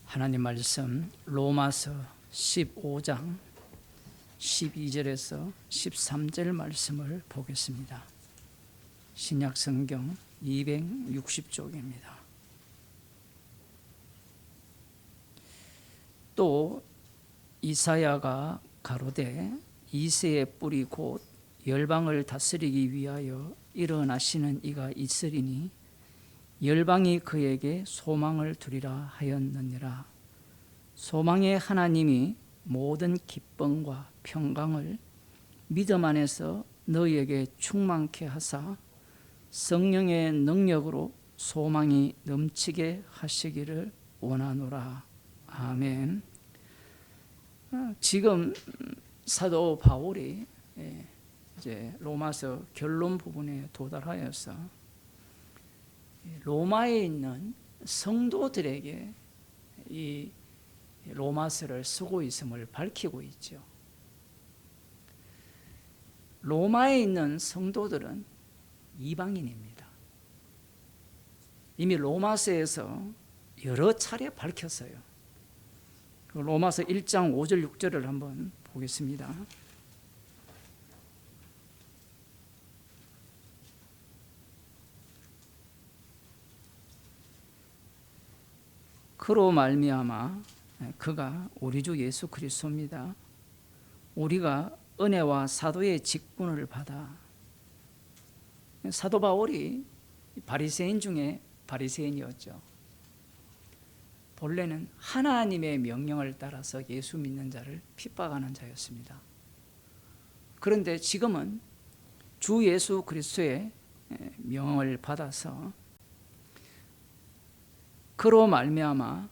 하나님 말씀 로마서 15장 12절에서 13절 말씀을 보겠습니다. 신약성경 260쪽입니다. 또 이사야가 가로되 이새의 뿌리 곧 열방을 다스리기 위하여 일어나시는 이가 있으리니 열방이 그에게 소망을 두리라 하였느니라. 소망의 하나님이 모든 기쁨과 평강을 믿음 안에서 너희에게 충만케 하사 성령의 능력으로 소망이 넘치게 하시기를 원하노라. 아멘. 지금 사도 바울이 이제 로마서 결론 부분에 도달하여서 로마에 있는 성도들에게 이 로마서를 쓰고 있음을 밝히고 있죠. 로마에 있는 성도들은 이방인입니다. 이미 로마서에서 여러 차례 밝혔어요. 로마서 1장 5절 6절을 한번 보겠습니다. 그로 말미암아 그가 우리 주 예수 그리스도입니다. 우리가 은혜와 사도의 직분을 받아. 사도 바울이 바리새인 중에 바리새인이었죠. 본래는 하나님의 명령을 따라서 예수 믿는 자를 핍박하는 자였습니다. 그런데 지금은 주 예수 그리스도의 명을 받아서 그로 말미암아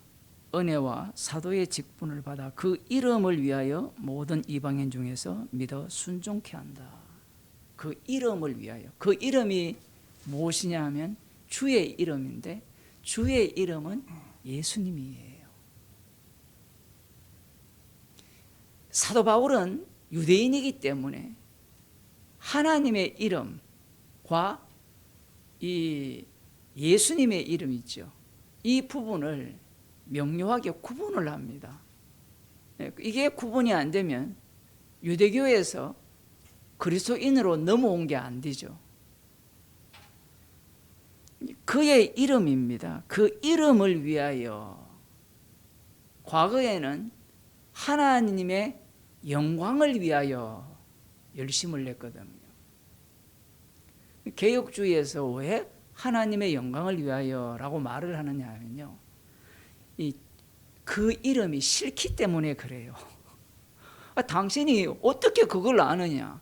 은혜와 사도의 직분을 받아 그 이름을 위하여 모든 이방인 중에서 믿어 순종케 한다. 그 이름을 위하여. 그 이름이 무엇이냐 하면 주의 이름인데 주의 이름은 예수님이에요. 사도 바울은 유대인이기 때문에 하나님의 이름과 이 예수님의 이름 있죠. 이 부분을 명료하게 구분을 합니다. 이게 구분이 안 되면 유대교에서 그리스도인으로 넘어온 게 안 되죠. 그의 이름입니다. 그 이름을 위하여. 과거에는 하나님의 영광을 위하여 열심을 냈거든요. 개혁주의에서 왜 하나님의 영광을 위하여라고 말을 하느냐 하면요, 그 이름이 싫기 때문에 그래요. 당신이 어떻게 그걸 아느냐?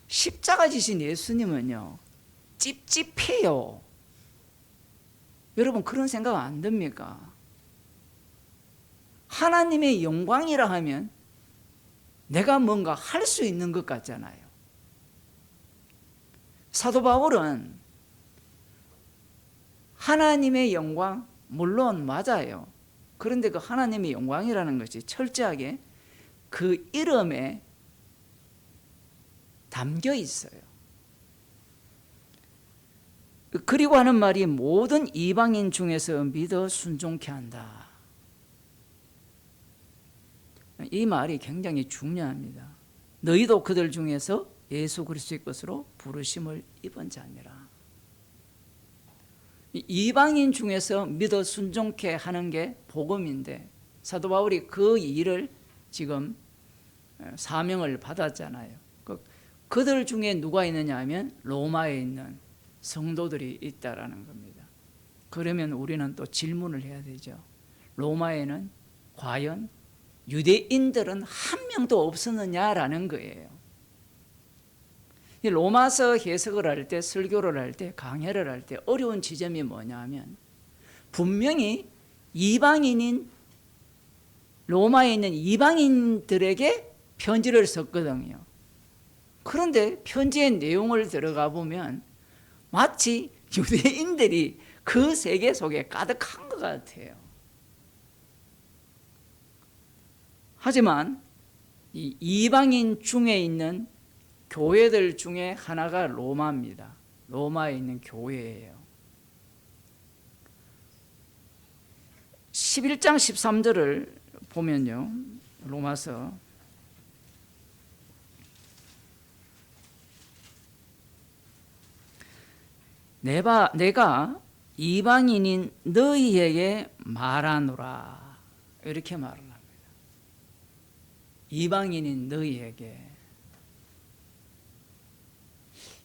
십자가 지신 예수님은요 찝찝해요. 여러분 그런 생각 안 듭니까? 하나님의 영광이라 하면 내가 뭔가 할 수 있는 것 같잖아요. 사도 바울은 하나님의 영광 물론 맞아요. 그런데 그 하나님의 영광이라는 것이 철저하게 그 이름에 담겨 있어요. 그리고 하는 말이 모든 이방인 중에서 믿어 순종케 한다. 이 말이 굉장히 중요합니다. 너희도 그들 중에서 예수 그리스도의 것으로 부르심을 입은 자니라. 이방인 중에서 믿어 순종케 하는 게 복음인데 사도 바울이 그 일을 지금 사명을 받았잖아요. 그들 중에 누가 있느냐 하면 로마에 있는 성도들이 있다라는 겁니다. 그러면 우리는 또 질문을 해야 되죠. 로마에는 과연 유대인들은 한 명도 없었느냐라는 거예요. 로마서 해석을 할 때, 설교를 할 때, 강해를 할 때 어려운 지점이 뭐냐 하면 분명히 이방인인 로마에 있는 이방인들에게 편지를 썼거든요. 그런데 편지의 내용을 들어가 보면 마치 유대인들이 그 세계 속에 가득한 것 같아요. 하지만 이 이방인 중에 있는 교회들 중에 하나가 로마입니다. 로마에 있는 교회예요. 11장 13절을 보면요. 로마서 내가 이방인인 너희에게 말하노라 이렇게 말을 합니다. 이방인인 너희에게.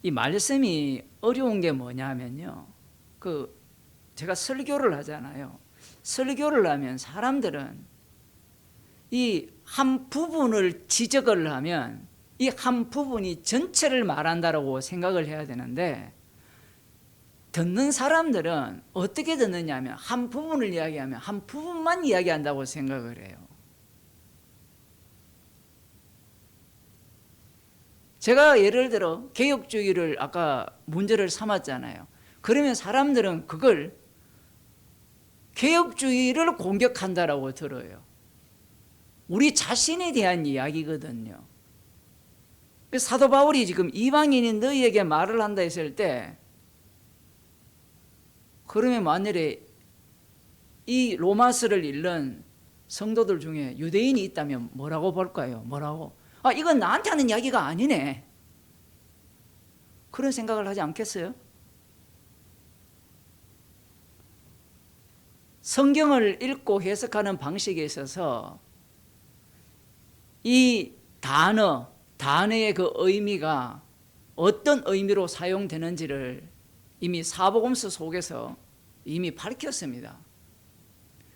이 말씀이 어려운 게 뭐냐면요, 제가 설교를 하잖아요. 설교를 하면 사람들은 이 한 부분을 지적을 하면 이 한 부분이 전체를 말한다라고 생각을 해야 되는데, 듣는 사람들은 어떻게 듣느냐 하면 한 부분을 이야기하면 한 부분만 이야기한다고 생각을 해요. 제가 예를 들어 개혁주의를 아까 문제를 삼았잖아요. 그러면 사람들은 그걸 개혁주의를 공격한다라고 들어요. 우리 자신에 대한 이야기거든요. 사도 바울이 지금 이방인인 너희에게 말을 한다 했을 때, 그러면 만일에 이 로마서를 읽는 성도들 중에 유대인이 있다면 뭐라고 볼까요? 뭐라고? 이건 나한테 하는 이야기가 아니네. 그런 생각을 하지 않겠어요? 성경을 읽고 해석하는 방식에 있어서 이 단어의 그 의미가 어떤 의미로 사용되는지를 이미 사복음서 속에서 이미 밝혔습니다.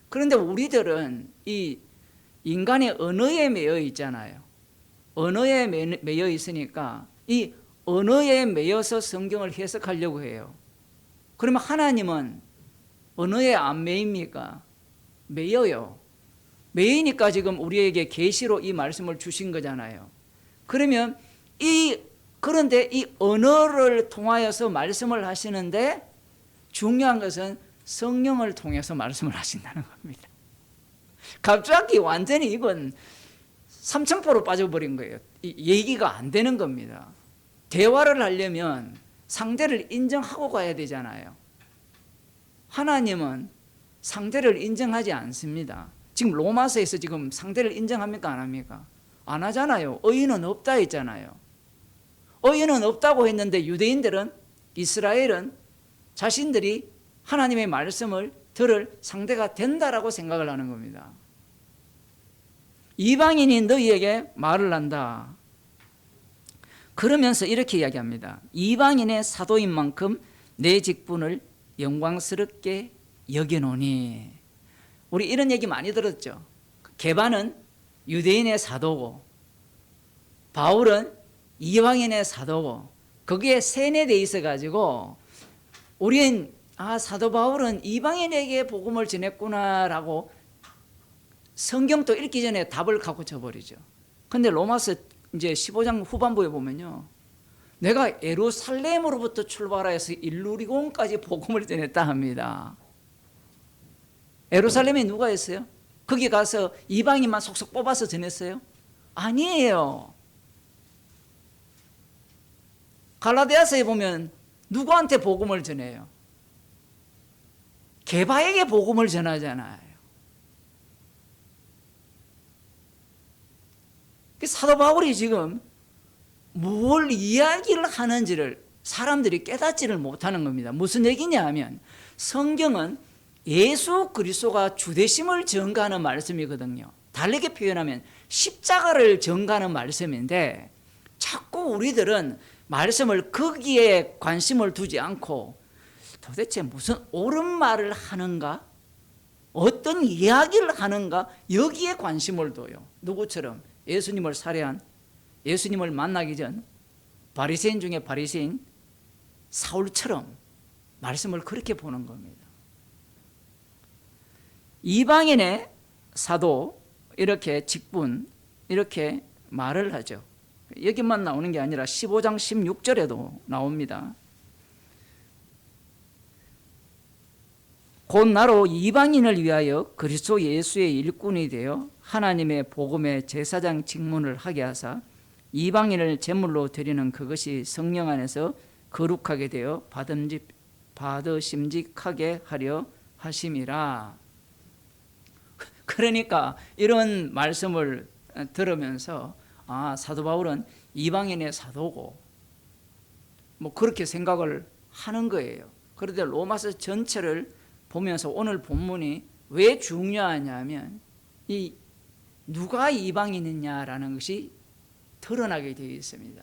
그런데 우리들은 이 인간의 언어에 매여 있잖아요. 언어에 매여 있으니까 이 언어에 매여서 성경을 해석하려고 해요. 그러면 하나님은 언어에 안 매입니까? 매여요. 매이니까 지금 우리에게 계시로 이 말씀을 주신 거잖아요. 그러면 그런데 이 언어를 통하여서 말씀을 하시는데 중요한 것은 성령을 통해서 말씀을 하신다는 겁니다. 갑자기 완전히 이건 삼천포로 빠져버린 거예요. 얘기가 안 되는 겁니다. 대화를 하려면 상대를 인정하고 가야 되잖아요. 하나님은 상대를 인정하지 않습니다. 지금 로마서에서 지금 상대를 인정합니까? 안 합니까? 안 하잖아요. 의인은 없다 했잖아요. 의인은 없다고 했는데 유대인들은, 이스라엘은 자신들이 하나님의 말씀을 들을 상대가 된다라고 생각을 하는 겁니다. 이방인이 너희에게 말을 한다. 그러면서 이렇게 이야기합니다. 이방인의 사도인 만큼 내 직분을 영광스럽게 여겨노니. 우리 이런 얘기 많이 들었죠. 게바는 유대인의 사도고 바울은 이방인의 사도고, 거기에 세뇌되어 있어가지고 우린 사도 바울은 이방인에게 복음을 전했구나라고 성경도 읽기 전에 답을 갖고 쳐버리죠. 근데 로마서 이제 15장 후반부에 보면요, 내가 예루살렘으로부터 출발해서 일루리곤까지 복음을 전했다 합니다. 예루살렘에 누가 있어요? 거기 가서 이방인만 속속 뽑아서 전했어요? 아니에요. 갈라디아서에 보면 누구한테 복음을 전해요? 게바에게 복음을 전하잖아요. 사도 바울이 지금 뭘 이야기를 하는지를 사람들이 깨닫지를 못하는 겁니다. 무슨 얘기냐 하면 성경은 예수 그리스도가 주되심을 전가하는 말씀이거든요. 다르게 표현하면 십자가를 전가하는 말씀인데, 자꾸 우리들은 말씀을 거기에 관심을 두지 않고 도대체 무슨 옳은 말을 하는가, 어떤 이야기를 하는가, 여기에 관심을 둬요. 누구처럼? 예수님을 살해한, 예수님을 만나기 전 바리새인 중에 바리새인 사울처럼 말씀을 그렇게 보는 겁니다. 이방인의 사도, 이렇게 직분, 이렇게 말을 하죠. 여기만 나오는 게 아니라 15장 16절에도 나옵니다. 곧 나로 이방인을 위하여 그리스도 예수의 일꾼이 되어 하나님의 복음의 제사장 직분을 하게 하사 이방인을 제물로 드리는 그것이 성령 안에서 거룩하게 되어 받으심직하게 하려 하심이라. 그러니까 이런 말씀을 들으면서 사도 바울은 이방인의 사도고 뭐 그렇게 생각을 하는 거예요. 그런데 로마서 전체를 보면서 오늘 본문이 왜 중요하냐면 이 누가 이방인이냐라는 것이 드러나게 되어 있습니다.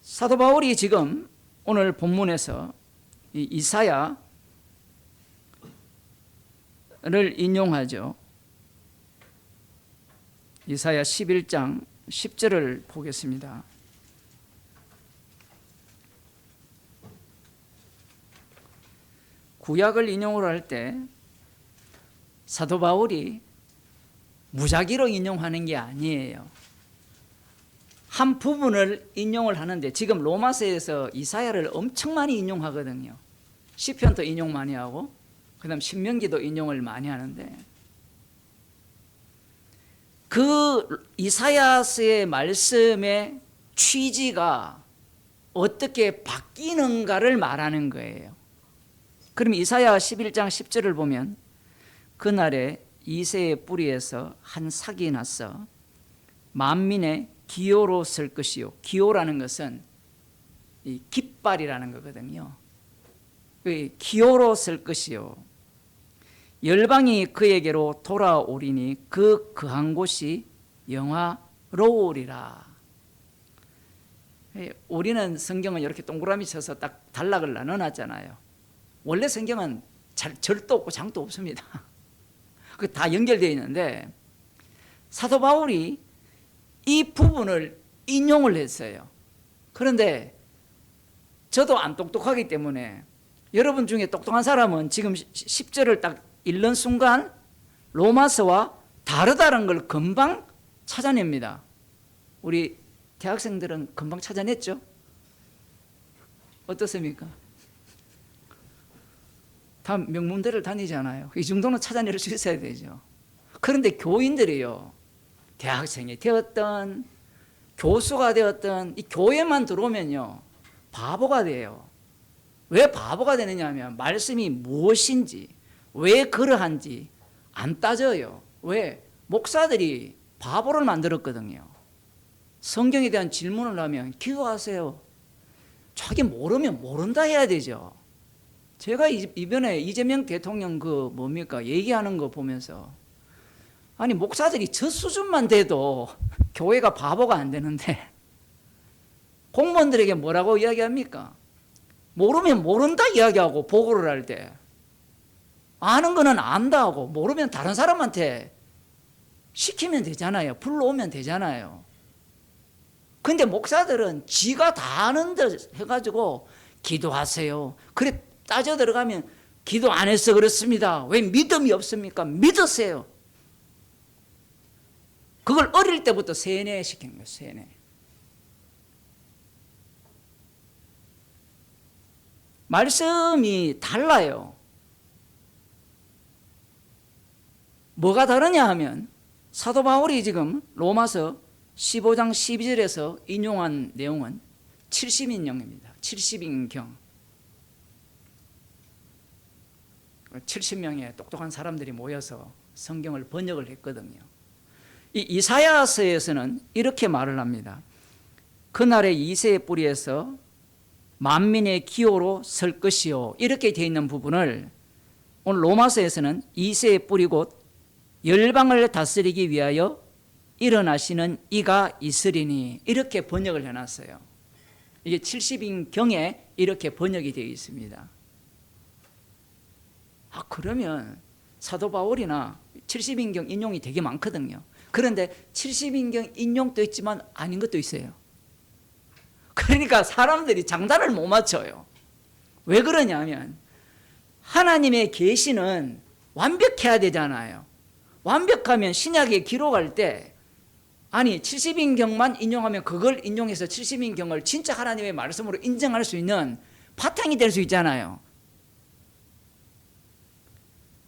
사도 바울이 지금 오늘 본문에서 이 이사야를 인용하죠. 이사야 11장 10절을 보겠습니다. 구약을 인용을 할 때 사도 바울이 무작위로 인용하는 게 아니에요. 한 부분을 인용을 하는데 지금 로마서에서 이사야를 엄청 많이 인용하거든요. 시편도 인용 많이 하고 그다음 신명기도 인용을 많이 하는데 그 이사야서의 말씀의 취지가 어떻게 바뀌는가를 말하는 거예요. 그럼 이사야 11장 10절을 보면 그날에 이새의 뿌리에서 한 삭이 났어 만민의 기호로 설 것이요. 기호라는 것은 이 깃발이라는 거거든요. 기호로 설 것이요. 열방이 그에게로 돌아오리니 그 거한 곳이 영화로우리라. 우리는 성경은 이렇게 동그라미 쳐서 딱 단락을 나눠놨잖아요. 원래 성경은 절도 없고 장도 없습니다. 그 다 연결되어 있는데 사도 바울이 이 부분을 인용을 했어요. 그런데 저도 안 똑똑하기 때문에 여러분 중에 똑똑한 사람은 지금 10절을 딱 읽는 순간 로마서와 다르다는 걸 금방 찾아냅니다. 우리 대학생들은 금방 찾아냈죠? 어떻습니까? 다 명문대를 다니잖아요. 이 정도는 찾아낼 수 있어야 되죠. 그런데 교인들이요, 대학생이 되었던 교수가 되었던 이 교회만 들어오면요 바보가 돼요. 왜 바보가 되느냐 하면 말씀이 무엇인지 왜 그러한지 안 따져요. 왜? 목사들이 바보를 만들었거든요. 성경에 대한 질문을 하면 기도하세요. 자기 모르면 모른다 해야 되죠. 제가 이번에 이재명 대통령 얘기하는 거 보면서 아니 목사들이 저 수준만 돼도 교회가 바보가 안 되는데 공무원들에게 뭐라고 이야기합니까? 모르면 모른다 이야기하고 보고를 할 때 아는 거는 안다 하고 모르면 다른 사람한테 시키면 되잖아요. 불러오면 되잖아요. 근데 목사들은 지가 다 아는 듯 해가지고 기도하세요. 그래 따져 들어가면 기도 안 해서 그렇습니다. 왜 믿음이 없습니까? 믿으세요. 그걸 어릴 때부터 세뇌시키는 거예요. 세뇌. 말씀이 달라요. 뭐가 다르냐 하면 사도 바울이 지금 로마서 15장 12절에서 인용한 내용은 70인용입니다. 70인경. 70명의 똑똑한 사람들이 모여서 성경을 번역을 했거든요. 이 이사야서에서는 이렇게 말을 합니다. 그날의 이새의 뿌리에서 만민의 기호로 설 것이요. 이렇게 되어 있는 부분을 오늘 로마서에서는 이새의 뿌리 곧 열방을 다스리기 위하여 일어나시는 이가 있으리니 이렇게 번역을 해놨어요. 이게 70인경에 이렇게 번역이 되어 있습니다. 그러면 사도 바울이나 70인경 인용이 되게 많거든요. 그런데 70인경 인용도 있지만 아닌 것도 있어요. 그러니까 사람들이 장단을 못 맞춰요. 왜 그러냐면 하나님의 계시는 완벽해야 되잖아요. 완벽하면 신약에 기록할 때 아니 70인경만 인용하면 그걸 인용해서 70인경을 진짜 하나님의 말씀으로 인정할 수 있는 바탕이 될 수 있잖아요.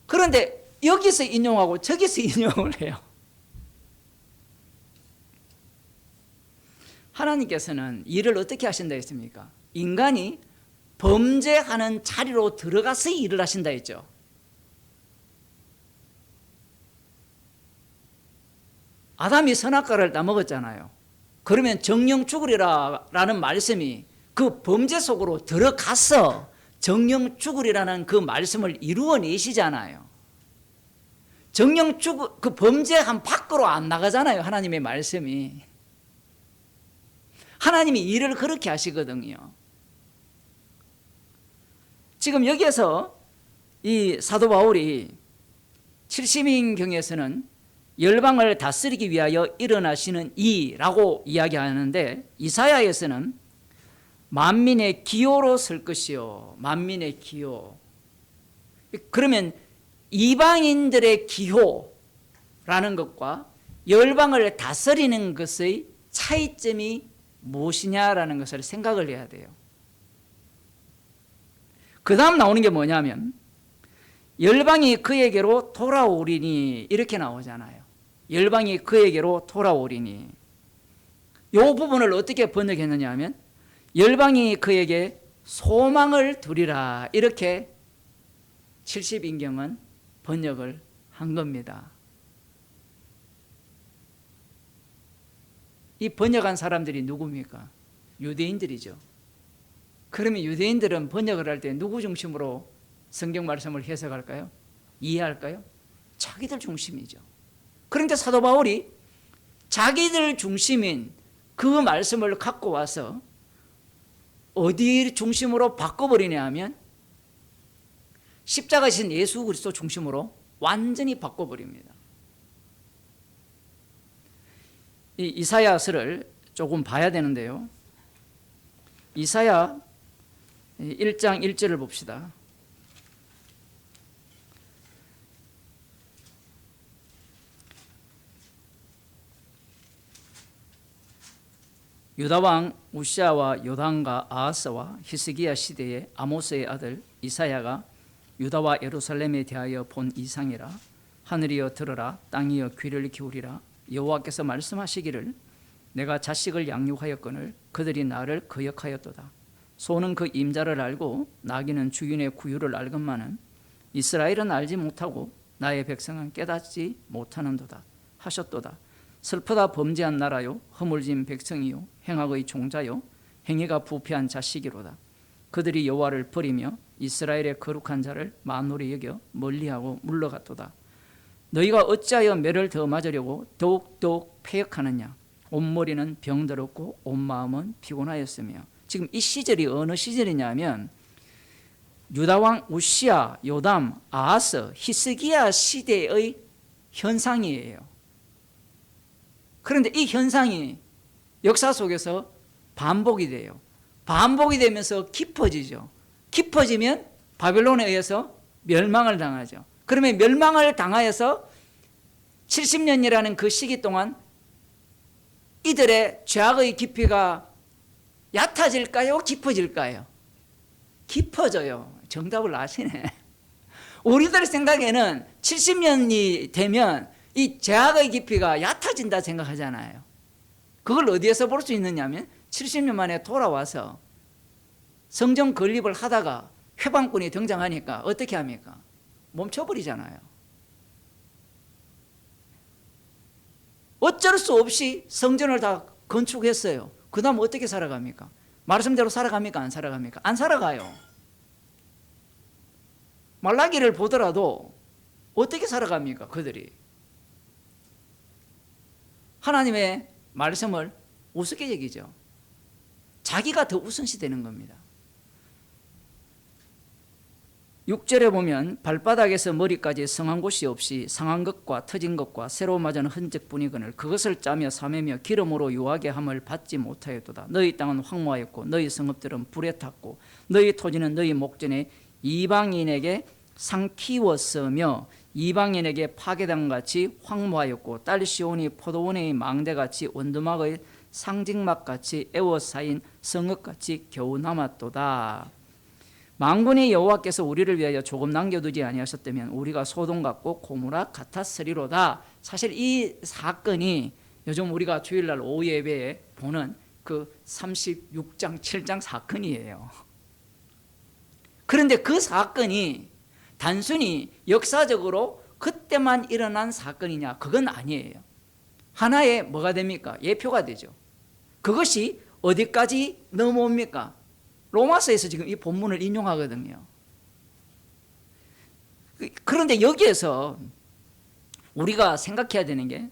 그런데 여기서 인용하고 저기서 인용을 해요. 하나님께서는 일을 어떻게 하신다 했습니까? 인간이 범죄하는 자리로 들어가서 일을 하신다 했죠. 아담이 선악과를 따먹었잖아요. 그러면 정령 죽으리라는 말씀이 그 범죄 속으로 들어가서 정령 죽으리라는 그 말씀을 이루어내시잖아요. 정령 그 범죄한 밖으로 안 나가잖아요. 하나님의 말씀이. 하나님이 일을 그렇게 하시거든요. 지금 여기에서 이 사도 바울이 70인경에서는 열방을 다스리기 위하여 일어나시는 이라고 이야기하는데, 이사야에서는 만민의 기요로 설 것이요. 만민의 기요. 그러면 이방인들의 기호라는 것과 열방을 다스리는 것의 차이점이 무엇이냐라는 것을 생각을 해야 돼요. 그 다음 나오는 게 뭐냐면 열방이 그에게로 돌아오리니 이렇게 나오잖아요. 열방이 그에게로 돌아오리니. 이 부분을 어떻게 번역했느냐 하면 열방이 그에게 소망을 두리라 이렇게 70인경은 번역을 한 겁니다. 이 번역한 사람들이 누굽니까? 유대인들이죠. 그러면 유대인들은 번역을 할 때 누구 중심으로 성경 말씀을 해석할까요? 이해할까요? 자기들 중심이죠. 그런데 사도 바울이 자기들 중심인 그 말씀을 갖고 와서 어디 중심으로 바꿔버리냐 하면 십자가신 예수 그리스도 중심으로 완전히 바꿔버립니다. 이 이사야서를 조금 봐야 되는데요. 이사야 1장 1절을 봅시다. 유다왕 우시아와 요담과 아하스와 히스기야 시대에 아모스의 아들 이사야가 유다와 예루살렘에 대하여 본 이상이라. 하늘이여 들으라, 땅이여 귀를 기울이라. 여호와께서 말씀하시기를 내가 자식을 양육하였거늘 그들이 나를 거역하였도다. 소는 그 임자를 알고 나귀는 주인의 구유를 알건만은 이스라엘은 알지 못하고 나의 백성은 깨닫지 못하는도다 하셨도다. 슬프다 범죄한 나라요, 허물진 백성이요, 행악의 종자요, 행위가 부패한 자식이로다. 그들이 여호와를 버리며 이스라엘의 거룩한 자를 만홀히 여겨 멀리하고 물러갔도다. 너희가 어찌하여 매를 더 맞으려고 더욱더욱 패역하느냐. 온 머리는 병들었고 온 마음은 피곤하였으며. 지금 이 시절이 어느 시절이냐면 유다왕 우시아, 요담, 아하스, 히스기야 시대의 현상이에요. 그런데 이 현상이 역사 속에서 반복이 돼요. 반복이 되면서 깊어지죠. 깊어지면 바벨론에 의해서 멸망을 당하죠. 그러면 멸망을 당하여서 70년이라는 그 시기 동안 이들의 죄악의 깊이가 얕아질까요? 깊어질까요? 깊어져요. 정답을 아시네. 우리들 생각에는 70년이 되면 이 죄악의 깊이가 얕아진다 생각하잖아요. 그걸 어디에서 볼 수 있느냐면 70년 만에 돌아와서 성전 건립을 하다가 회방꾼이 등장하니까 어떻게 합니까? 멈춰버리잖아요. 어쩔 수 없이 성전을 다 건축했어요. 그 다음 어떻게 살아갑니까? 말씀대로 살아갑니까? 안 살아갑니까? 안 살아가요. 말라기를 보더라도 어떻게 살아갑니까? 그들이 하나님의 말씀을 우습게 여기죠. 자기가 더 우선시 되는 겁니다. 6절에 보면 발바닥에서 머리까지 성한 곳이 없이 상한 것과 터진 것과 새로 맞은 흔적뿐이거늘 그것을 짜며 사매며 기름으로 유하게 함을 받지 못하였도다. 너희 땅은 황무하였고 너희 성읍들은 불에 탔고 너희 토지는 너희 목전에 이방인에게 상키웠으며 이방인에게 파괴당 같이 황무하였고 딸 시온이 포도원의 망대같이 원두막의 상징막같이 에워싸인 성읍같이 겨우 남았도다. 만군의 여호와께서 우리를 위하여 조금 남겨두지 아니하셨다면 우리가 소돔 같고 고모라 같았으리로다. 사실 이 사건이 요즘 우리가 주일날 오후 예배에 보는 그 36장 7장 사건이에요. 그런데 그 사건이 단순히 역사적으로 그때만 일어난 사건이냐? 그건 아니에요. 하나의 뭐가 됩니까? 예표가 되죠. 그것이 어디까지 넘어옵니까? 로마서에서 지금 이 본문을 인용하거든요. 그런데 여기에서 우리가 생각해야 되는 게,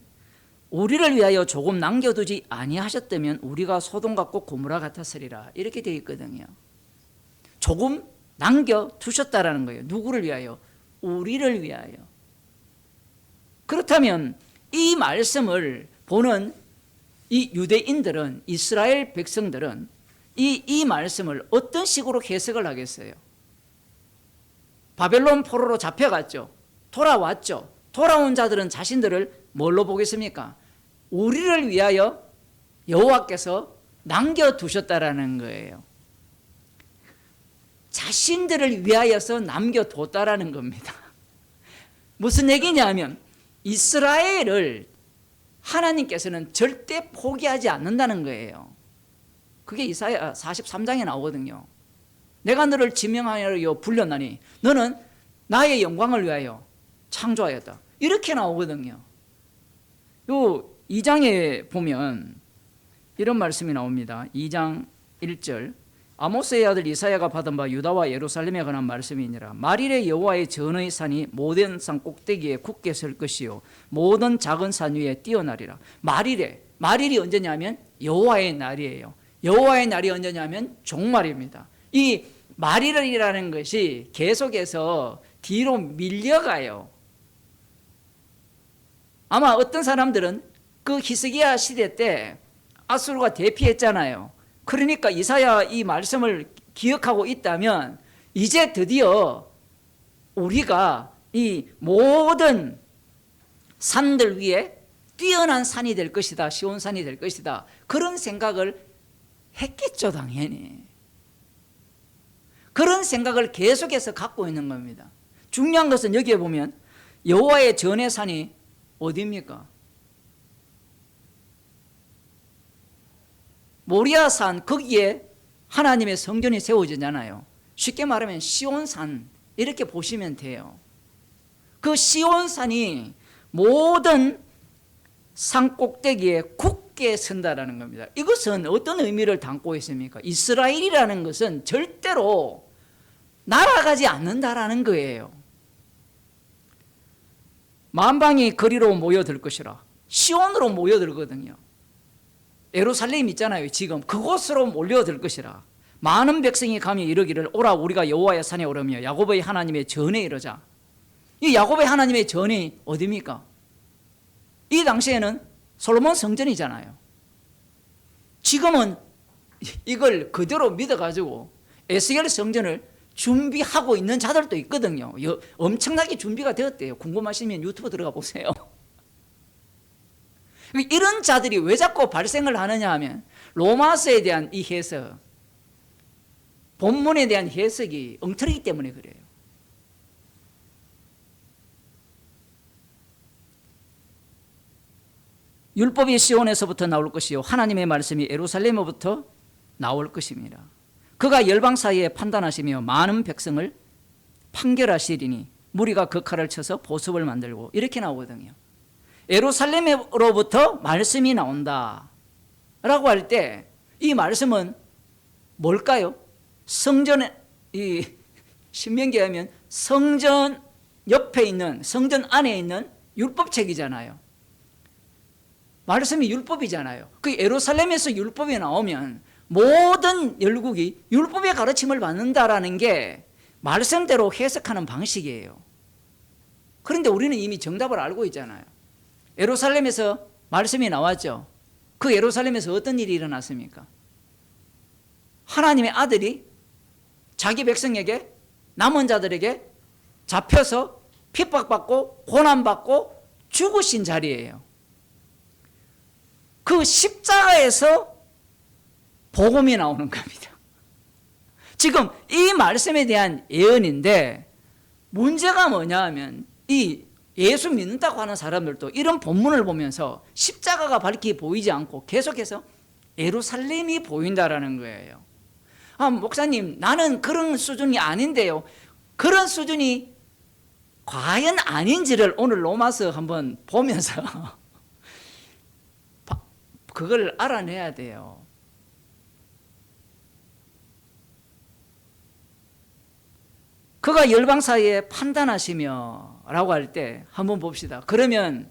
우리를 위하여 조금 남겨두지 아니하셨다면 우리가 소돔 같고 고모라 같았으리라, 이렇게 되어 있거든요. 조금 남겨두셨다라는 거예요. 누구를 위하여? 우리를 위하여. 그렇다면 이 말씀을 보는 이 유대인들은, 이스라엘 백성들은 이 말씀을 어떤 식으로 해석을 하겠어요? 바벨론 포로로 잡혀갔죠. 돌아왔죠. 돌아온 자들은 자신들을 뭘로 보겠습니까? 우리를 위하여 여호와께서 남겨두셨다라는 거예요. 자신들을 위하여서 남겨뒀다라는 겁니다. 무슨 얘기냐면 이스라엘을 하나님께서는 절대 포기하지 않는다는 거예요. 그게 이사야 43장에 나오거든요. 내가 너를 지명하여 불렀나니 너는 나의 영광을 위하여 창조하였다, 이렇게 나오거든요. 요 2장에 보면 이런 말씀이 나옵니다. 2장 1절, 아모스의 아들 이사야가 받은 바 유다와 예루살렘에 관한 말씀이니라. 말일에 여호와의 전의 산이 모든 산 꼭대기에 굳게 설 것이요 모든 작은 산 위에 뛰어나리라. 말일이 언제냐면 여호와의 날이에요. 여호와의 날이 언제냐면 종말입니다. 이 말일이라는 것이 계속해서 뒤로 밀려가요. 아마 어떤 사람들은 그 히스기야 시대 때 아수르가 대피했잖아요. 그러니까 이사야 이 말씀을 기억하고 있다면 이제 드디어 우리가 이 모든 산들 위에 뛰어난 산이 될 것이다, 시온산이 될 것이다, 그런 생각을 했겠죠. 당연히 그런 생각을 계속해서 갖고 있는 겁니다. 중요한 것은 여기에 보면 여호와의 전의 산이 어디입니까? 모리아산, 거기에 하나님의 성전이 세워지잖아요. 쉽게 말하면 시온산, 이렇게 보시면 돼요. 그 시온산이 모든 산 꼭대기에 굳게 선다라는 겁니다. 이것은 어떤 의미를 담고 있습니까? 이스라엘이라는 것은 절대로 날아가지 않는다라는 거예요. 만방이 거리로 모여들 것이라. 시온으로 모여들거든요. 예루살렘 있잖아요. 지금 그곳으로 몰려들 것이라. 많은 백성이 가며 이르기를 오라 우리가 여호와의 산에 오르며 야곱의 하나님의 전에 이르자. 이 야곱의 하나님의 전이 어디입니까? 이 당시에는 솔로몬 성전이잖아요. 지금은 이걸 그대로 믿어가지고 에스겔 성전을 준비하고 있는 자들도 있거든요. 엄청나게 준비가 되었대요. 궁금하시면 유튜브 들어가 보세요. 이런 자들이 왜 자꾸 발생을 하느냐 하면 로마서에 대한 이 해석, 본문에 대한 해석이 엉터리이기 때문에 그래요. 율법이 시온에서부터 나올 것이요 하나님의 말씀이 예루살렘으로부터 나올 것입니다. 그가 열방 사이에 판단하시며 많은 백성을 판결하시리니 무리가 그 칼을 쳐서 보습을 만들고, 이렇게 나오거든요. 예루살렘으로부터 말씀이 나온다 라고 할 때 이 말씀은 뭘까요? 성전에, 이 신명기에 하면 성전 옆에 있는, 성전 안에 있는 율법책이잖아요. 말씀이 율법이잖아요. 그 예루살렘에서 율법이 나오면 모든 열국이 율법의 가르침을 받는다라는 게 말씀대로 해석하는 방식이에요. 그런데 우리는 이미 정답을 알고 있잖아요. 예루살렘에서 말씀이 나왔죠. 그 예루살렘에서 어떤 일이 일어났습니까? 하나님의 아들이 자기 백성에게, 남은 자들에게 잡혀서 핍박받고 고난받고 죽으신 자리예요. 그 십자가에서 복음이 나오는 겁니다. 지금 이 말씀에 대한 예언인데 문제가 뭐냐 하면 이 예수 믿는다고 하는 사람들도 이런 본문을 보면서 십자가가 밝게 보이지 않고 계속해서 예루살렘이 보인다라는 거예요. 목사님, 나는 그런 수준이 아닌데요. 그런 수준이 과연 아닌지를 오늘 로마서 한번 보면서 그걸 알아내야 돼요. 그가 열방 사이에 판단하시며 라고 할 때 한번 봅시다. 그러면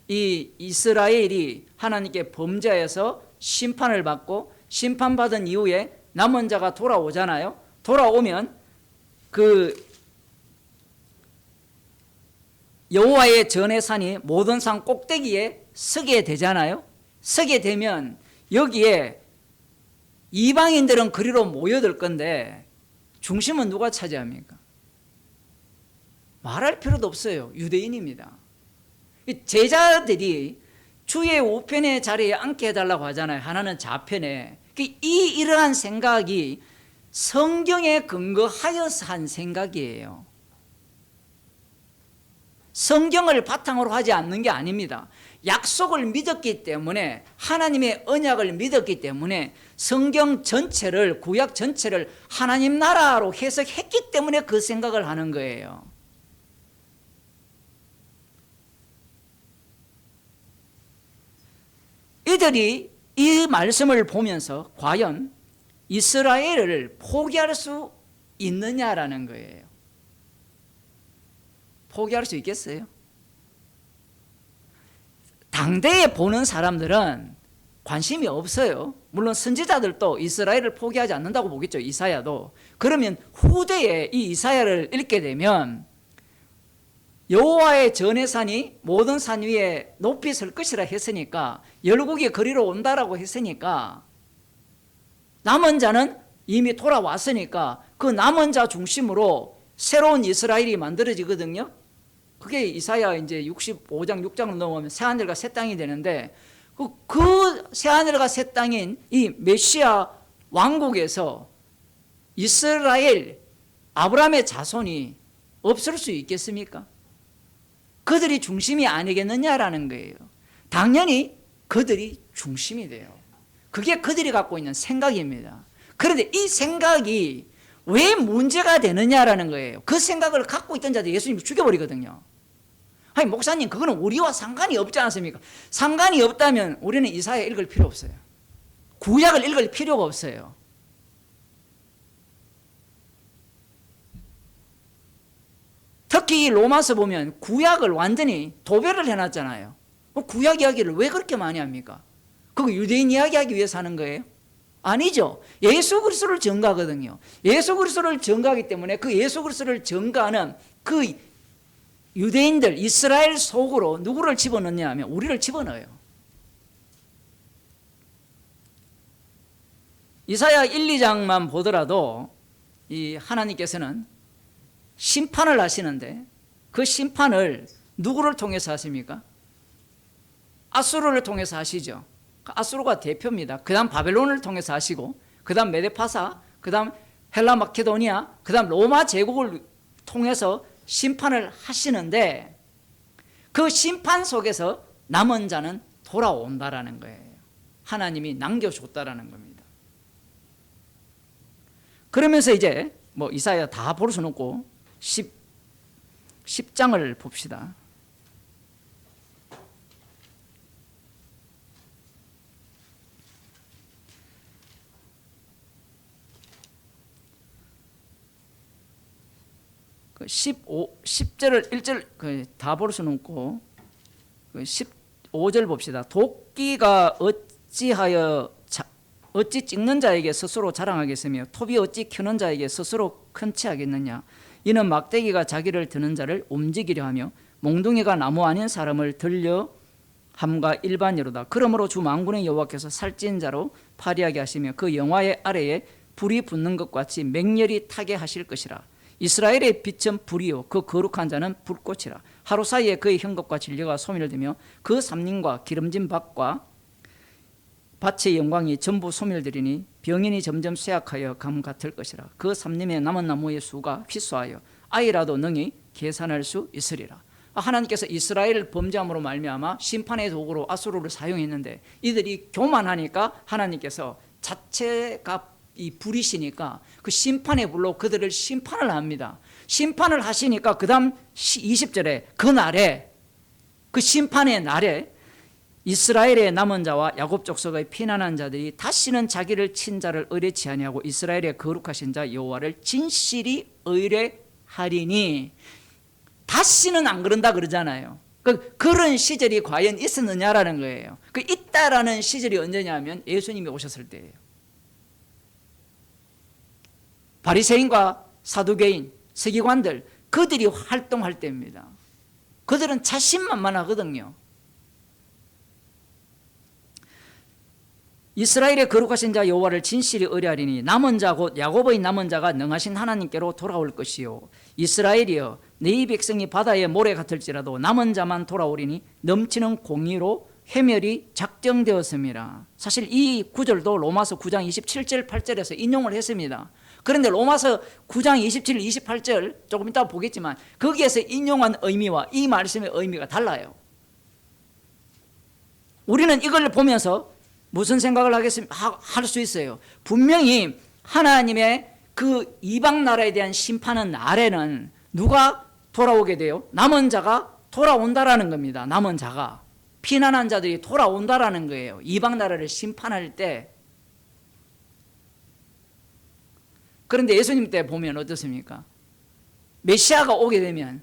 이 이스라엘이 하나님께 범죄해서 심판을 받고 심판받은 이후에 남은 자가 돌아오잖아요. 돌아오면 그 여호와의 전의 산이 모든 산 꼭대기에 서게 되잖아요. 서게 되면 여기에 이방인들은 그리로 모여들 건데 중심은 누가 차지합니까? 말할 필요도 없어요. 유대인입니다. 제자들이 주의 우편의 자리에 앉게 해달라고 하잖아요. 하나는 좌편에. 이러한 생각이 성경에 근거하여서 한 생각이에요. 성경을 바탕으로 하지 않는 게 아닙니다. 약속을 믿었기 때문에, 하나님의 언약을 믿었기 때문에 성경 전체를, 구약 전체를 하나님 나라로 해석했기 때문에 그 생각을 하는 거예요. 이들이 이 말씀을 보면서 과연 이스라엘을 포기할 수 있느냐라는 거예요. 포기할 수 있겠어요? 당대에 보는 사람들은 관심이 없어요. 물론 선지자들도 이스라엘을 포기하지 않는다고 보겠죠. 이사야도. 그러면 후대에 이 이사야를 읽게 되면 여호와의 전의 산이 모든 산 위에 높이 설 것이라 했으니까, 열국이 그리로 온다라고 했으니까, 남은 자는 이미 돌아왔으니까 그 남은 자 중심으로 새로운 이스라엘이 만들어지거든요. 그게 이사야 이제 65장 6장을 넘으면 새하늘과 새 땅이 되는데, 그 새하늘과 새 땅인 이 메시아 왕국에서 이스라엘, 아브라함의 자손이 없을 수 있겠습니까? 그들이 중심이 아니겠느냐라는 거예요. 당연히 그들이 중심이 돼요. 그게 그들이 갖고 있는 생각입니다. 그런데 이 생각이 왜 문제가 되느냐라는 거예요. 그 생각을 갖고 있던 자들 예수님이 죽여버리거든요. 아니, 목사님, 그거는 우리와 상관이 없지 않습니까? 상관이 없다면 우리는 이사야 읽을 필요 없어요. 구약을 읽을 필요가 없어요. 특히 이 로마서 보면 구약을 완전히 도배를 해놨잖아요. 구약 이야기를 왜 그렇게 많이 합니까? 그거 유대인 이야기하기 위해서 하는 거예요? 아니죠. 예수 그리스도를 전가하거든요. 예수 그리스도를 전가하기 때문에 그 예수 그리스도를 전가하는 그 유대인들, 이스라엘 속으로 누구를 집어넣냐 하면 우리를 집어넣어요. 이사야 1, 2장만 보더라도 이 하나님께서는 심판을 하시는데 그 심판을 누구를 통해서 하십니까? 아수르를 통해서 하시죠. 아수르가 대표입니다. 그 다음 바벨론을 통해서 하시고, 그 다음 메데파사, 그 다음 헬라 마케도니아, 그 다음 로마 제국을 통해서 심판을 하시는데, 그 심판 속에서 남은 자는 돌아온다라는 거예요. 하나님이 남겨줬다라는 겁니다. 그러면서 이제 뭐 이사야 다 볼 수는 없고 10장을 봅시다. 그 10절을 1절 다 볼 수는 없고 15절 봅시다. 도끼가 어찌 찍는 자에게 스스로 자랑하겠으며 톱이 어찌 켜는 자에게 스스로 큰 치 하겠느냐. 이는 막대기가 자기를 드는 자를 움직이려 하며 몽둥이가 나무 아닌 사람을 들려 함과 일반이로다. 그러므로 주 만군의 여호와께서 살찐 자로 파리하게 하시며 그 영화의 아래에 불이 붙는 것 같이 맹렬히 타게 하실 것이라. 이스라엘의 빛은 불이요 그 거룩한 자는 불꽃이라. 하루 사이에 그의 형급과 진리가 소멸되며 그 삼림과 기름진 밭과 밭의 영광이 전부 소멸되리니 병인이 점점 쇠약하여 감 같을 것이라. 그 삼림에 남은 나무의 수가 휘소하여 아이라도 능히 계산할 수 있으리라. 하나님께서 이스라엘 범죄함으로 말미암아 심판의 도구로 아수르를 사용했는데 이들이 교만하니까 하나님께서 자체가 이 불이시니까 그 심판의 불로 그들을 심판을 합니다. 심판을 하시니까 그 다음 20절에 그날에, 그 심판의 날에 이스라엘의 남은 자와 야곱 족속의 피난한 자들이 다시는 자기를 친 자를 의뢰치 아니하고 이스라엘의 거룩하신 자 여호와를 진실이 의뢰하리니, 다시는 안 그런다 그러잖아요. 그런 시절이 과연 있었느냐라는 거예요. 그 있다라는 시절이 언제냐면 예수님이 오셨을 때예요. 바리새인과 사두개인, 서기관들, 그들이 활동할 때입니다. 그들은 자신만만하거든요. 이스라엘의 거룩하신 자 여호와를 진실히 의뢰하리니 남은 자 곧 야곱의 남은 자가 능하신 하나님께로 돌아올 것이요 이스라엘이여 네 백성이 바다의 모래 같을지라도 남은 자만 돌아오리니 넘치는 공의로 회멸이 작정되었습니다. 사실 이 구절도 로마서 9장 27절 8절에서 인용을 했습니다. 그런데 로마서 9장 27, 28절 조금 이따 보겠지만 거기에서 인용한 의미와 이 말씀의 의미가 달라요. 우리는 이걸 보면서 무슨 생각을 할 수 있어요? 분명히 하나님의 그 이방 나라에 대한 심판은 날에는 누가 돌아오게 돼요? 남은 자가 돌아온다라는 겁니다. 남은 자가, 피난한 자들이 돌아온다라는 거예요. 이방 나라를 심판할 때. 그런데 예수님 때 보면 어떻습니까? 메시아가 오게 되면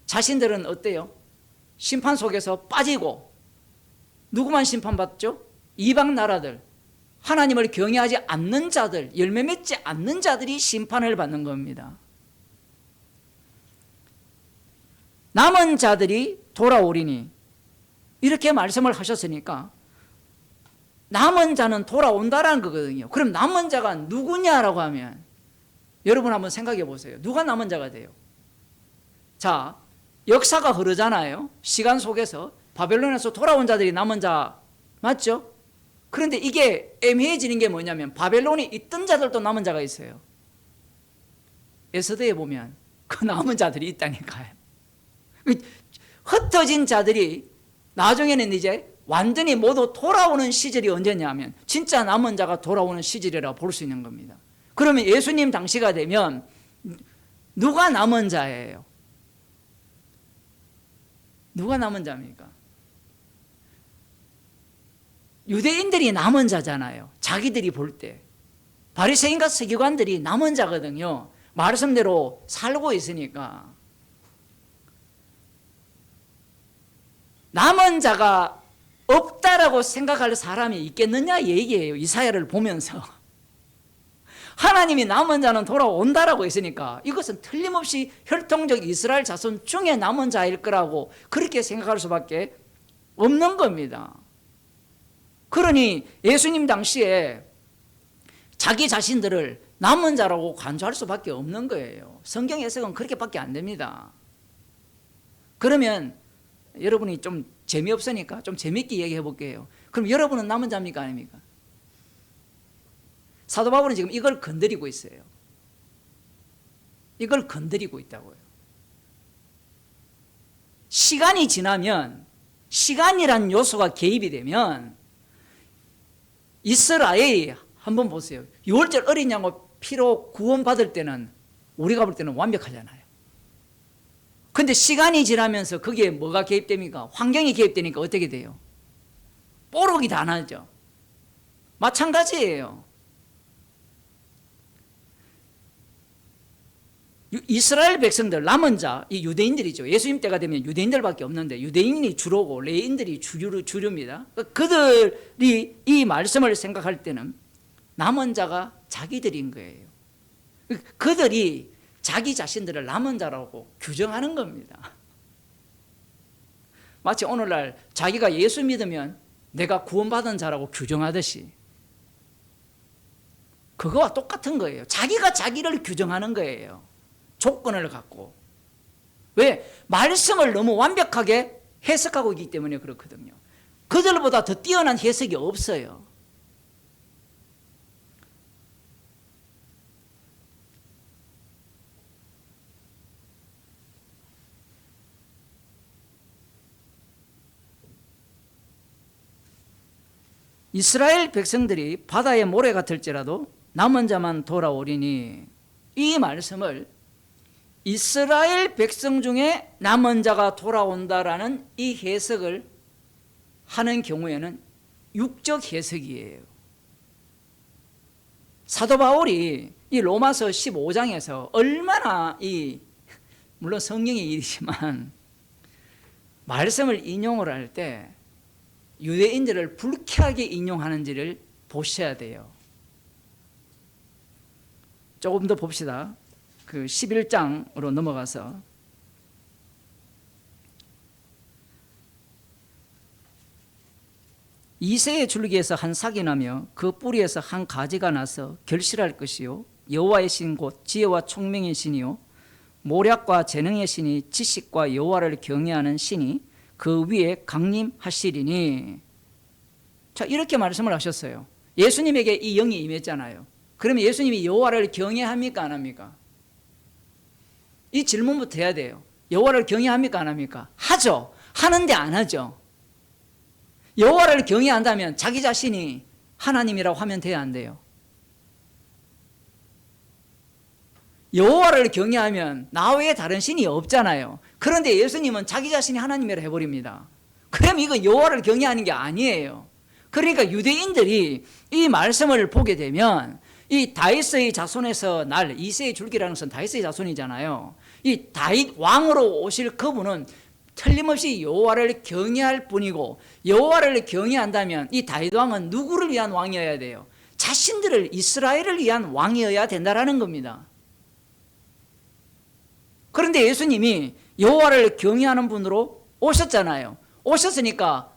자신들은 어때요? 심판 속에서 빠지고, 누구만 심판받죠? 이방 나라들, 하나님을 경외하지 않는 자들, 열매 맺지 않는 자들이 심판을 받는 겁니다. 남은 자들이 돌아오리니, 이렇게 말씀을 하셨으니까 남은 자는 돌아온다라는 거거든요. 그럼 남은 자가 누구냐라고 하면 여러분 한번 생각해 보세요. 누가 남은 자가 돼요? 자, 역사가 흐르잖아요. 시간 속에서 바벨론에서 돌아온 자들이 남은 자 맞죠? 그런데 이게 애매해지는 게 뭐냐면 바벨론에 있던 자들도 남은 자가 있어요. 에스더에 보면 그 남은 자들이 있다니까요. 흩어진 자들이 나중에는 이제 완전히 모두 돌아오는 시절이 언제냐면 진짜 남은 자가 돌아오는 시절이라고 볼 수 있는 겁니다. 그러면 예수님 당시가 되면 누가 남은 자예요? 누가 남은 자입니까? 유대인들이 남은 자잖아요. 자기들이 볼 때. 바리새인과 서기관들이 남은 자거든요. 말씀대로 살고 있으니까. 남은 자가 없다라고 생각할 사람이 있겠느냐 얘기예요. 이사야를 보면서. 하나님이 남은 자는 돌아온다라고 했으니까 이것은 틀림없이 혈통적 이스라엘 자손 중에 남은 자일 거라고 그렇게 생각할 수밖에 없는 겁니다. 그러니 예수님 당시에 자기 자신들을 남은 자라고 간주할 수밖에 없는 거예요. 성경 해석은 그렇게밖에 안 됩니다. 그러면 여러분이 좀 재미없으니까 좀 재밌게 얘기해 볼게요. 그럼 여러분은 남은 자입니까 아닙니까? 사도 바울은 지금 이걸 건드리고 있어요. 이걸 건드리고 있다고요. 시간이 지나면, 시간이란 요소가 개입이 되면 이스라엘이 한번 보세요. 6월절 어린 양의 피로 구원받을 때는 우리가 볼 때는 완벽하잖아요. 근데 시간이 지나면서 거기에 뭐가 개입됩니까? 환경이 개입되니까 어떻게 돼요? 뽀록이 다 나죠. 마찬가지예요. 이스라엘 백성들, 남은 자, 이 유대인들이죠. 예수님 때가 되면 유대인들밖에 없는데 유대인이 주로고 레인들이 주류입니다. 그들이 이 말씀을 생각할 때는 남은 자가 자기들인 거예요. 그들이 자기 자신들을 남은 자라고 규정하는 겁니다. 마치 오늘날 자기가 예수 믿으면 내가 구원받은 자라고 규정하듯이 그거와 똑같은 거예요. 자기가 자기를 규정하는 거예요. 조건을 갖고. 왜? 말씀을 너무 완벽하게 해석하고 있기 때문에 그렇거든요. 그들보다 더 뛰어난 해석이 없어요. 이스라엘 백성들이 바다의 모래 같을지라도 남은 자만 돌아오리니, 이 말씀을 이스라엘 백성 중에 남은 자가 돌아온다라는 이 해석을 하는 경우에는 육적 해석이에요. 사도 바울이 이 로마서 15장에서 얼마나 물론 성령의 일이지만 말씀을 인용을 할 때 유대인들을 불쾌하게 인용하는지를 보셔야 돼요. 조금 더 봅시다. 그 11장으로 넘어가서 이새의 줄기에서 한 삭이 나며 그 뿌리에서 한 가지가 나서 결실할 것이요 여호와의 신 곧 지혜와 총명의 신이요 모략과 재능의 신이 지식과 여호와를 경외하는 신이 그 위에 강림하시리니. 자, 이렇게 말씀을 하셨어요. 예수님에게 이 영이 임했잖아요. 그러면 예수님이 여호와를 경외합니까 안 합니까? 이 질문부터 해야 돼요. 여호와를 경외합니까 안 합니까? 하죠. 하는데 안 하죠. 여호와를 경외한다면 자기 자신이 하나님이라고 하면 돼야 안 돼요? 여호와를 경외하면 나 외에 다른 신이 없잖아요. 그런데 예수님은 자기 자신이 하나님이라 해버립니다. 그럼 이거 여호와를 경외하는 게 아니에요. 그러니까 유대인들이 이 말씀을 보게 되면 이 다윗의 자손에서 날 이새의 줄기라는 것은 다윗의 자손이잖아요. 이 다윗 왕으로 오실 그분은 틀림없이 여호와를 경외할 뿐이고, 여호와를 경외한다면 이 다윗 왕은 누구를 위한 왕이어야 돼요? 자신들을, 이스라엘을 위한 왕이어야 된다라는 겁니다. 그런데 예수님이 여호와를 경외하는 분으로 오셨잖아요. 오셨으니까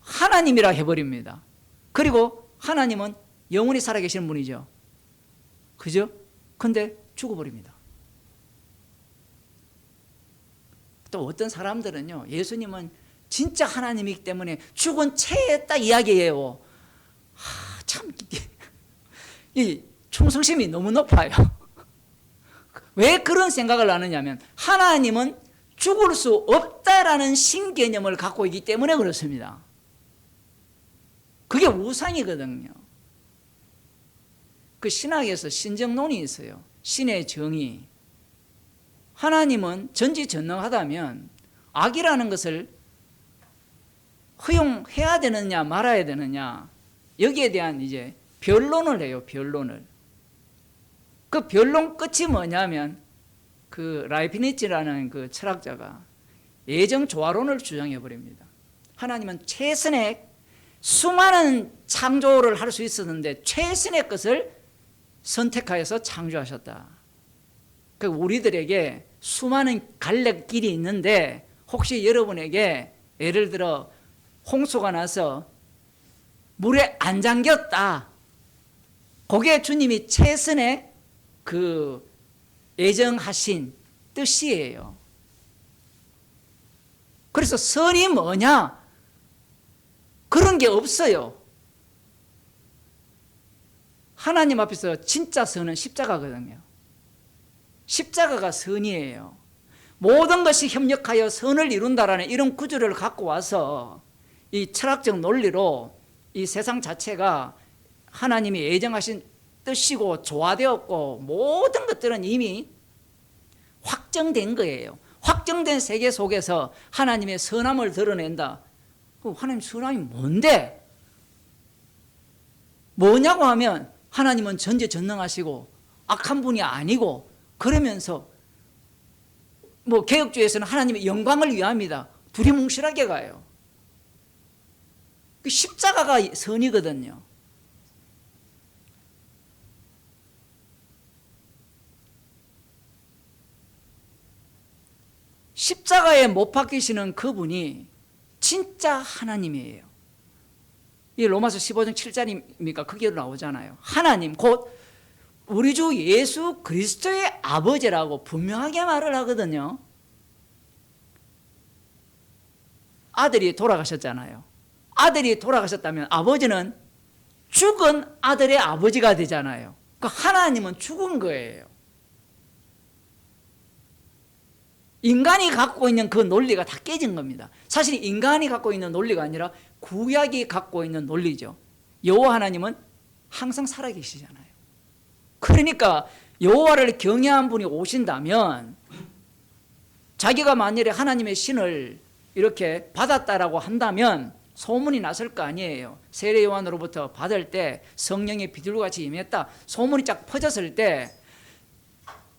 하나님이라 해버립니다. 그리고 하나님은 영원히 살아계시는 분이죠. 그죠? 근데 죽어버립니다. 또 어떤 사람들은요, 예수님은 진짜 하나님이기 때문에 죽은 채했다 이야기해요. 참, 이 충성심이 너무 높아요. 왜 그런 생각을 하느냐면 하나님은 죽을 수 없다라는 신개념을 갖고 있기 때문에 그렇습니다. 그게 우상이거든요. 그 신학에서 신정론이 있어요. 신의 정의. 하나님은 전지전능하다면 악이라는 것을 허용해야 되느냐 말아야 되느냐, 여기에 대한 이제 변론을 해요. 변론을. 그 변론 끝이 뭐냐면 그 라이프니츠라는 그 철학자가 예정 조화론을 주장해 버립니다. 하나님은 최선의 수많은 창조를 할 수 있었는데 최선의 것을 선택하여서 창조하셨다. 그 우리들에게 수많은 갈래길이 있는데 혹시 여러분에게 예를 들어 홍수가 나서 물에 안 잠겼다. 그게 주님이 최선의 그 예정하신 뜻이에요. 그래서 선이 뭐냐? 그런 게 없어요. 하나님 앞에서 진짜 선은 십자가거든요. 십자가가 선이에요. 모든 것이 협력하여 선을 이룬다라는 이런 구조를 갖고 와서 이 철학적 논리로 이 세상 자체가 하나님이 예정하신 뜻이고 조화되었고 모든 것들은 이미 확정된 거예요. 확정된 세계 속에서 하나님의 선함을 드러낸다. 그럼 하나님 선함이 뭔데? 뭐냐고 하면 하나님은 전지전능하시고 악한 분이 아니고, 그러면서 뭐 개혁주의에서는 하나님의 영광을 위함이다. 두리뭉실하게 가요. 그 십자가가 선이거든요. 십자가에 못 박히시는 그분이 진짜 하나님이에요. 이 로마서 15장 7절입니까? 그게 나오잖아요. 하나님 곧 우리 주 예수 그리스도의 아버지라고 분명하게 말을 하거든요. 아들이 돌아가셨잖아요. 아들이 돌아가셨다면 아버지는 죽은 아들의 아버지가 되잖아요. 그 하나님은 죽은 거예요. 인간이 갖고 있는 그 논리가 다 깨진 겁니다. 사실 인간이 갖고 있는 논리가 아니라 구약이 갖고 있는 논리죠. 여호와 하나님은 항상 살아계시잖아요. 그러니까 여호와를 경외한 분이 오신다면 자기가 만일에 하나님의 신을 이렇게 받았다라고 한다면 소문이 났을 거 아니에요. 세례 요한으로부터 받을 때 성령의 비둘기같이 임했다. 소문이 쫙 퍼졌을 때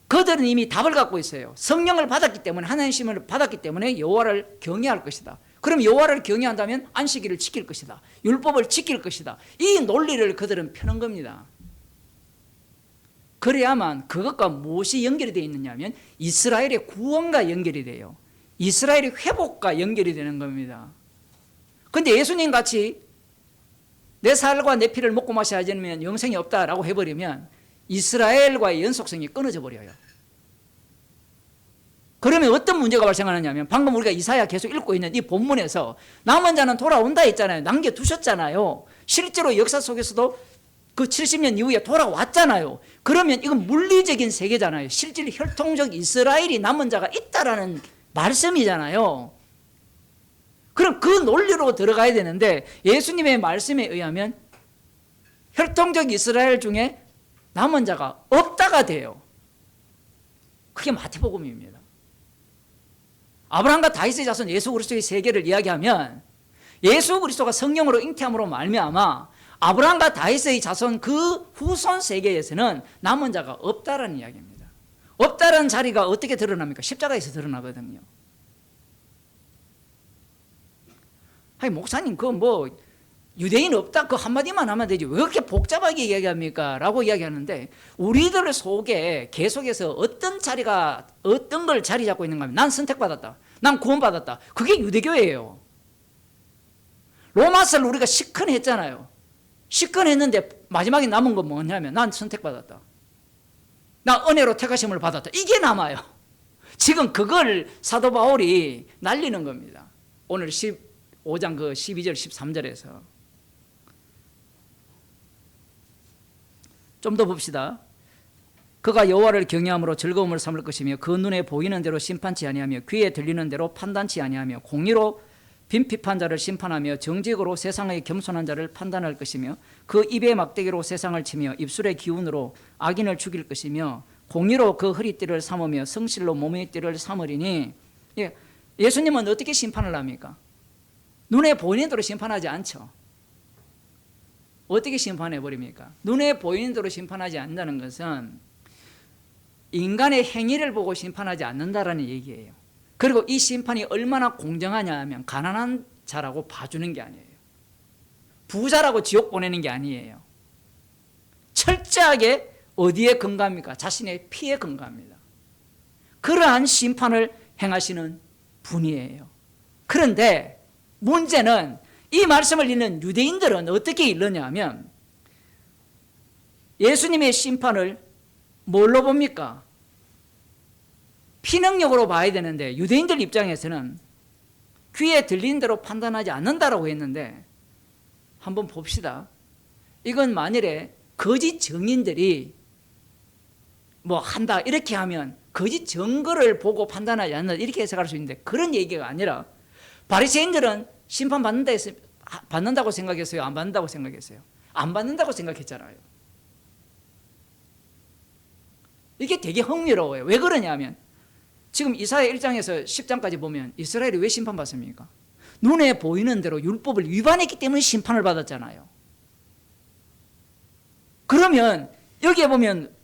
그들은 이미 답을 갖고 있어요. 성령을 받았기 때문에, 하나님의 신을 받았기 때문에 여호와를 경외할 것이다. 그럼 여호와를 경외한다면 안식일을 지킬 것이다. 율법을 지킬 것이다. 이 논리를 그들은 펴는 겁니다. 그래야만 그것과 무엇이 연결이 되어 있느냐면 이스라엘의 구원과 연결이 돼요. 이스라엘의 회복과 연결이 되는 겁니다. 그런데 예수님 같이 내 살과 내 피를 먹고 마셔야지 않으면 영생이 없다라고 해버리면 이스라엘과의 연속성이 끊어져 버려요. 그러면 어떤 문제가 발생하느냐면 방금 우리가 이사야 계속 읽고 있는 이 본문에서 남은 자는 돌아온다 했잖아요. 남겨두셨잖아요. 실제로 역사 속에서도 그 70년 이후에 돌아왔잖아요. 그러면 이건 물리적인 세계잖아요. 실질 혈통적 이스라엘이 남은 자가 있다라는 말씀이잖아요. 그럼 그 논리로 들어가야 되는데 예수님의 말씀에 의하면 혈통적 이스라엘 중에 남은 자가 없다가 돼요. 그게 마태복음입니다. 아브라함과 다윗의 자손 예수 그리스도의 세계를 이야기하면 예수 그리스도가 성령으로 잉태함으로 말미암아 아브라함과 다윗의 자손 그 후손 세계에서는 남은 자가 없다라는 이야기입니다. 없다라는 자리가 어떻게 드러납니까? 십자가에서 드러나거든요. 아니 목사님 그 뭐 유대인 없다 그 한마디만 하면 되지 왜 그렇게 복잡하게 이야기합니까? 라고 이야기하는데 우리들 속에 계속해서 어떤 자리가 어떤 걸 자리 잡고 있는가 하면 난 선택받았다. 난 구원받았다. 그게 유대교예요. 로마서를 우리가 시큰했잖아요. 시큰했는데 마지막에 남은 건 뭐냐면 난 선택받았다. 나 은혜로 택하심을 받았다. 이게 남아요. 지금 그걸 사도 바울이 날리는 겁니다. 오늘 15장 그 12절 13절에서 좀 더 봅시다. 그가 여호와를 경외함으로 즐거움을 삼을 것이며 그 눈에 보이는 대로 심판치 아니하며 귀에 들리는 대로 판단치 아니하며 공의로 빈핍한 자를 심판하며 정직으로 세상의 겸손한 자를 판단할 것이며 그 입의 막대기로 세상을 치며 입술의 기운으로 악인을 죽일 것이며 공의로 그 허리띠를 삼으며 성실로 몸의 띠를 삼으리니 예수님은 어떻게 심판을 합니까? 눈에 보이는 대로 심판하지 않죠. 어떻게 심판해 버립니까? 눈에 보이는 대로 심판하지 않는다는 것은 인간의 행위를 보고 심판하지 않는다라는 얘기예요. 그리고 이 심판이 얼마나 공정하냐 하면 가난한 자라고 봐주는 게 아니에요. 부자라고 지옥 보내는 게 아니에요. 철저하게 어디에 근거합니까? 자신의 피에 근거합니다. 그러한 심판을 행하시는 분이에요. 그런데 문제는 이 말씀을 읽는 유대인들은 어떻게 읽느냐 하면 예수님의 심판을 뭘로 봅니까? 피능력으로 봐야 되는데 유대인들 입장에서는 귀에 들리는 대로 판단하지 않는다라고 했는데 한번 봅시다. 이건 만일에 거짓 증인들이 뭐 한다 이렇게 하면 거짓 증거를 보고 판단하지 않는다 이렇게 해석할 수 있는데 그런 얘기가 아니라 바리새인들은 심판 받는다고 생각했어요? 안 받는다고 생각했어요? 안 받는다고 생각했잖아요. 이게 되게 흥미로워요. 왜 그러냐면 지금 이사야 1장에서 10장까지 보면 이스라엘이 왜 심판받습니까? 눈에 보이는 대로 율법을 위반했기 때문에 심판을 받았잖아요. 그러면 여기에 보면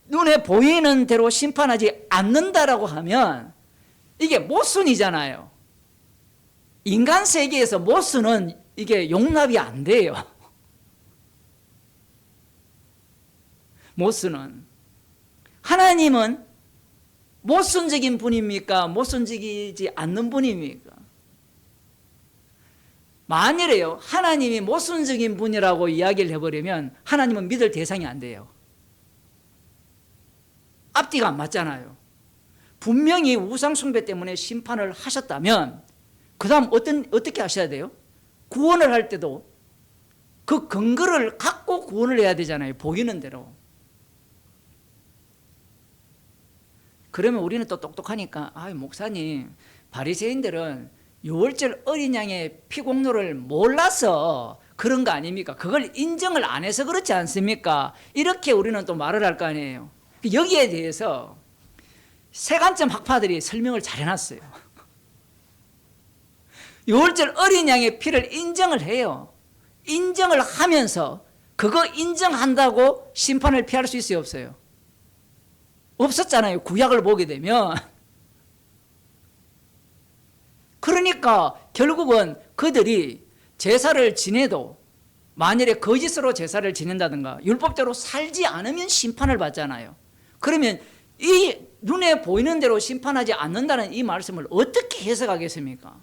눈에 보이는 대로 심판하지 않는다라고 하면 이게 모순이잖아요. 인간 세계에서 모순은 이게 용납이 안 돼요. 모순은. 하나님은 모순적인 분입니까? 모순적이지 않는 분입니까? 만일에요, 하나님이 모순적인 분이라고 이야기를 해버리면 하나님은 믿을 대상이 안 돼요. 앞뒤가 안 맞잖아요. 분명히 우상숭배 때문에 심판을 하셨다면 그 다음 어떻게 하셔야 돼요? 구원을 할 때도 그 근거를 갖고 구원을 해야 되잖아요. 보이는 대로. 그러면 우리는 또 똑똑하니까 목사님 바리새인들은 유월절 어린 양의 피공로를 몰라서 그런 거 아닙니까? 그걸 인정을 안 해서 그렇지 않습니까? 이렇게 우리는 또 말을 할 거 아니에요. 여기에 대해서 세간점 학파들이 설명을 잘 해놨어요. 유월절 어린 양의 피를 인정을 해요. 인정을 하면서 그거 인정한다고 심판을 피할 수 있어요, 없어요? 없었잖아요. 구약을 보게 되면. 그러니까 결국은 그들이 제사를 지내도 만일에 거짓으로 제사를 지낸다든가 율법대로 살지 않으면 심판을 받잖아요. 그러면 이 눈에 보이는 대로 심판하지 않는다는 이 말씀을 어떻게 해석하겠습니까?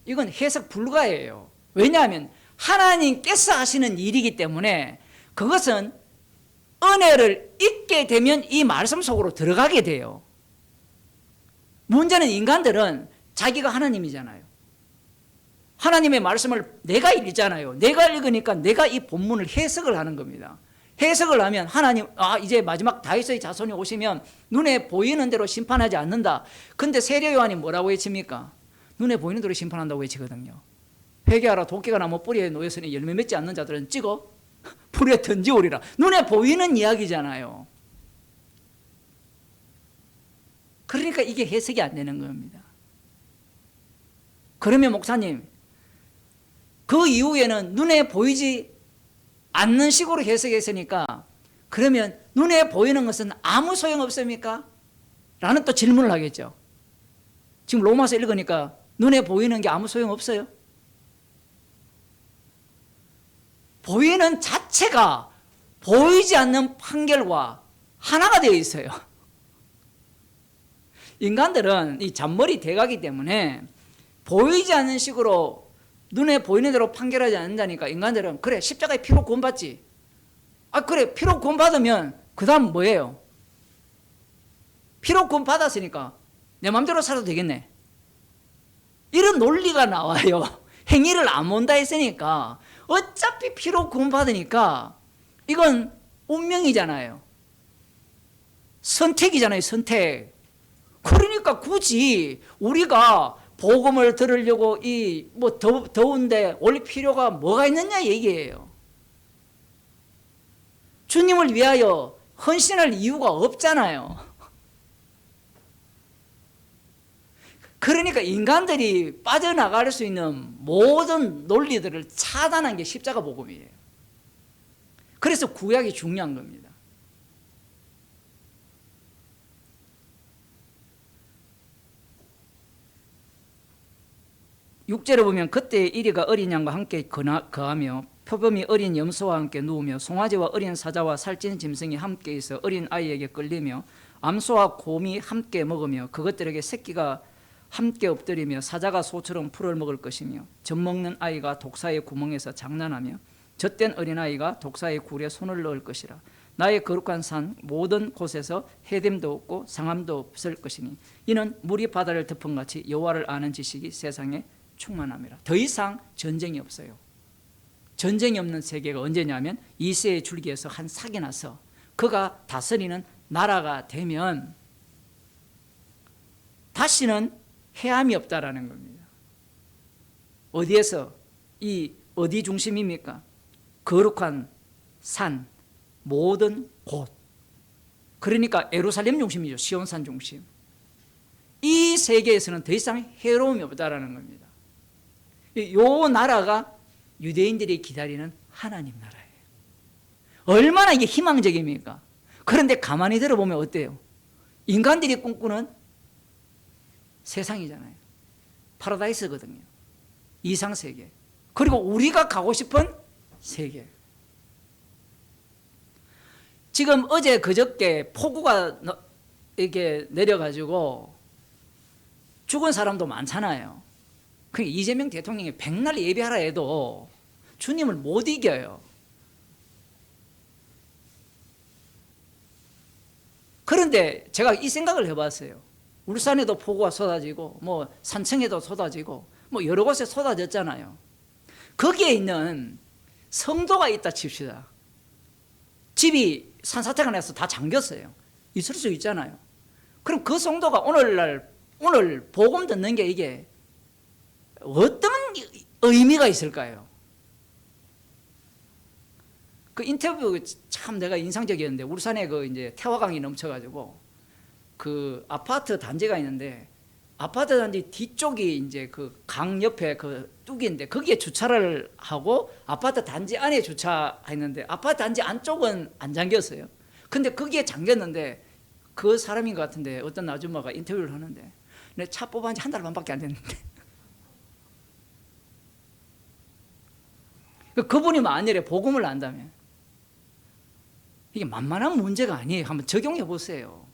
이건 해석 불가예요. 왜냐하면 하나님께서 하시는 일이기 때문에 그것은 은혜를 잊게 되면 이 말씀 속으로 들어가게 돼요. 문제는 인간들은 자기가 하나님이잖아요. 하나님의 말씀을 내가 읽잖아요. 내가 읽으니까 내가 이 본문을 해석을 하는 겁니다. 해석을 하면 하나님, 이제 마지막 다윗의 자손이 오시면 눈에 보이는 대로 심판하지 않는다. 근데 세례 요한이 뭐라고 외칩니까? 눈에 보이는 대로 심판한다고 외치거든요. 회개하라, 도끼가 나무 뿌리에 놓였으니 열매 맺지 않는 자들은 찍어 불에 던지오리라. 눈에 보이는 이야기잖아요. 그러니까 이게 해석이 안 되는 겁니다. 그러면 목사님, 그 이후에는 눈에 보이지 않는 식으로 해석했으니까 그러면 눈에 보이는 것은 아무 소용 없습니까? 라는 또 질문을 하겠죠. 지금 로마서 읽으니까 눈에 보이는 게 아무 소용 없어요? 보이는 자체가 보이지 않는 판결과 하나가 되어 있어요. 인간들은 이 잔머리 대가기 때문에 보이지 않는 식으로 눈에 보이는 대로 판결하지 않는다니까 인간들은 그래 십자가에 피로 구원받지. 그래 피로 구원받으면 그 다음 뭐예요? 피로 구원받았으니까 내 마음대로 살아도 되겠네. 이런 논리가 나와요. 행위를 안 본다 했으니까 어차피 피로 구원받으니까 이건 운명이잖아요. 선택이잖아요. 선택. 그러니까 굳이 우리가 복음을 들으려고 이 뭐 더운데 올 필요가 뭐가 있느냐 얘기예요. 주님을 위하여 헌신할 이유가 없잖아요. 그러니까 인간들이 빠져나갈 수 있는 모든 논리들을 차단한 게 십자가 복음이에요. 그래서 구약이 중요한 겁니다. 육절에 보면 그때 이리가 어린 양과 함께 거하며 표범이 어린 염소와 함께 누우며 송아지와 어린 사자와 살찐 짐승이 함께 있어 어린 아이에게 끌리며 암소와 곰이 함께 먹으며 그것들에게 새끼가 함께 엎드리며 사자가 소처럼 풀을 먹을 것이며 젖먹는 아이가 독사의 구멍에서 장난하며 젖된 어린아이가 독사의 굴에 손을 넣을 것이라. 나의 거룩한 산 모든 곳에서 해됨도 없고 상함도 없을 것이니 이는 물이 바다를 덮은같이 여호와를 아는 지식이 세상에 충만함이라. 더 이상 전쟁이 없어요. 전쟁이 없는 세계가 언제냐면 이새의 줄기에서 한 삭이 나서 그가 다스리는 나라가 되면 다시는 해함이 없다라는 겁니다. 어디에서? 어디 중심입니까? 거룩한 산, 모든 곳. 그러니까 예루살렘 중심이죠. 시온산 중심. 이 세계에서는 더 이상 해로움이 없다라는 겁니다. 이 나라가 유대인들이 기다리는 하나님 나라예요. 얼마나 이게 희망적입니까? 그런데 가만히 들어보면 어때요? 인간들이 꿈꾸는 세상이잖아요. 파라다이스거든요. 이상세계. 그리고 우리가 가고 싶은 세계. 지금 어제 그저께 폭우가 이렇게 내려가지고 죽은 사람도 많잖아요. 그러니까 이재명 대통령이 백날 예배하라 해도 주님을 못 이겨요. 그런데 제가 이 생각을 해봤어요. 울산에도 폭우가 쏟아지고 뭐 산청에도 쏟아지고 뭐 여러 곳에 쏟아졌잖아요. 거기에 있는 성도가 있다 칩시다. 집이 산사태가 나서 다 잠겼어요. 있을 수 있잖아요. 그럼 그 성도가 오늘 복음 듣는 게 이게 어떤 의미가 있을까요? 그 인터뷰 참 내가 인상적이었는데, 울산에 그 이제 태화강이 넘쳐가지고 그 아파트 단지가 있는데, 아파트 단지 뒤쪽이 이제 그 강 옆에 그 뚝인데 거기에 주차를 하고 아파트 단지 안에 주차했는데, 아파트 단지 안쪽은 안 잠겼어요. 근데 거기에 잠겼는데, 그 사람인 것 같은데 어떤 아줌마가 인터뷰를 하는데, 내 차 뽑은 지 한 달 반밖에 안 됐는데 그분이 만일에 복음을 안다면 이게 만만한 문제가 아니에요. 한번 적용해 보세요.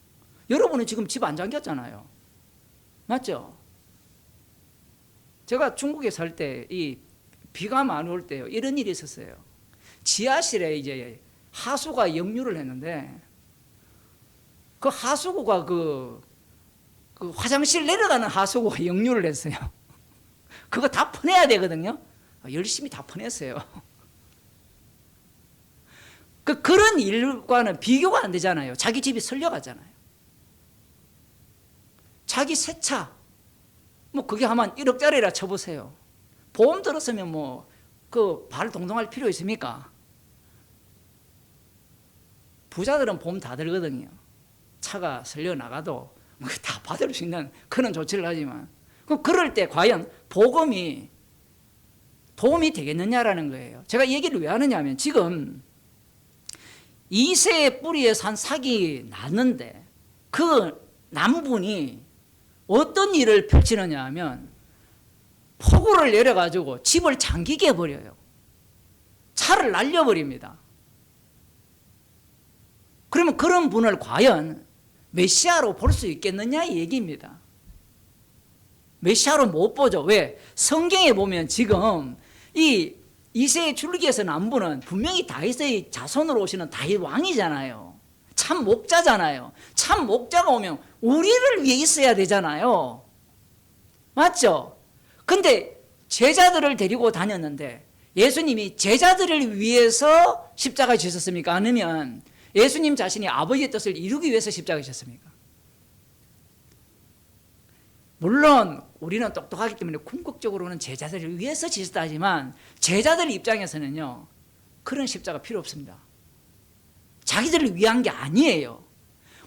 여러분은 지금 집 안 잠겼잖아요. 맞죠? 제가 중국에 살 때 이 비가 많이 올 때요, 이런 일이 있었어요. 지하실에 이제 하수가 역류를 했는데, 그 하수구가 그 화장실 내려가는 하수구가 역류를 했어요. 그거 다 퍼내야 되거든요. 열심히 다 퍼냈어요. 그런 일과는 비교가 안 되잖아요. 자기 집이 설려가잖아요. 자기 새 차, 뭐 그게 하면 1억짜리라 쳐보세요. 보험 들었으면 뭐 그 발 동동할 필요 있습니까? 부자들은 보험 다 들거든요. 차가 설려 나가도 다 받을 수 있는 그런 조치를 하지만, 그럴 때 과연 복음이 도움이 되겠느냐라는 거예요. 제가 이 얘기를 왜 하느냐 하면, 지금 2세의 뿌리에 산 삭이 났는데 그 남분이 어떤 일을 펼치느냐 하면, 폭우를 내려가지고 집을 잠기게 해버려요. 차를 날려버립니다. 그러면 그런 분을 과연 메시아로 볼 수 있겠느냐 이 얘기입니다. 메시아로 못 보죠. 왜? 성경에 보면 지금 이 이세의 줄기에서 난 분은 분명히 다윗의 자손으로 오시는 다윗 왕이잖아요. 참 목자잖아요. 참 목자가 오면 우리를 위해 있어야 되잖아요. 맞죠? 근데 제자들을 데리고 다녔는데, 예수님이 제자들을 위해서 십자가에 지셨습니까? 아니면 예수님 자신이 아버지의 뜻을 이루기 위해서 십자가에 지셨습니까? 물론 우리는 똑똑하기 때문에 궁극적으로는 제자들을 위해서 지셨다 하지만, 제자들 입장에서는요, 그런 십자가 필요 없습니다. 자기들을 위한 게 아니에요.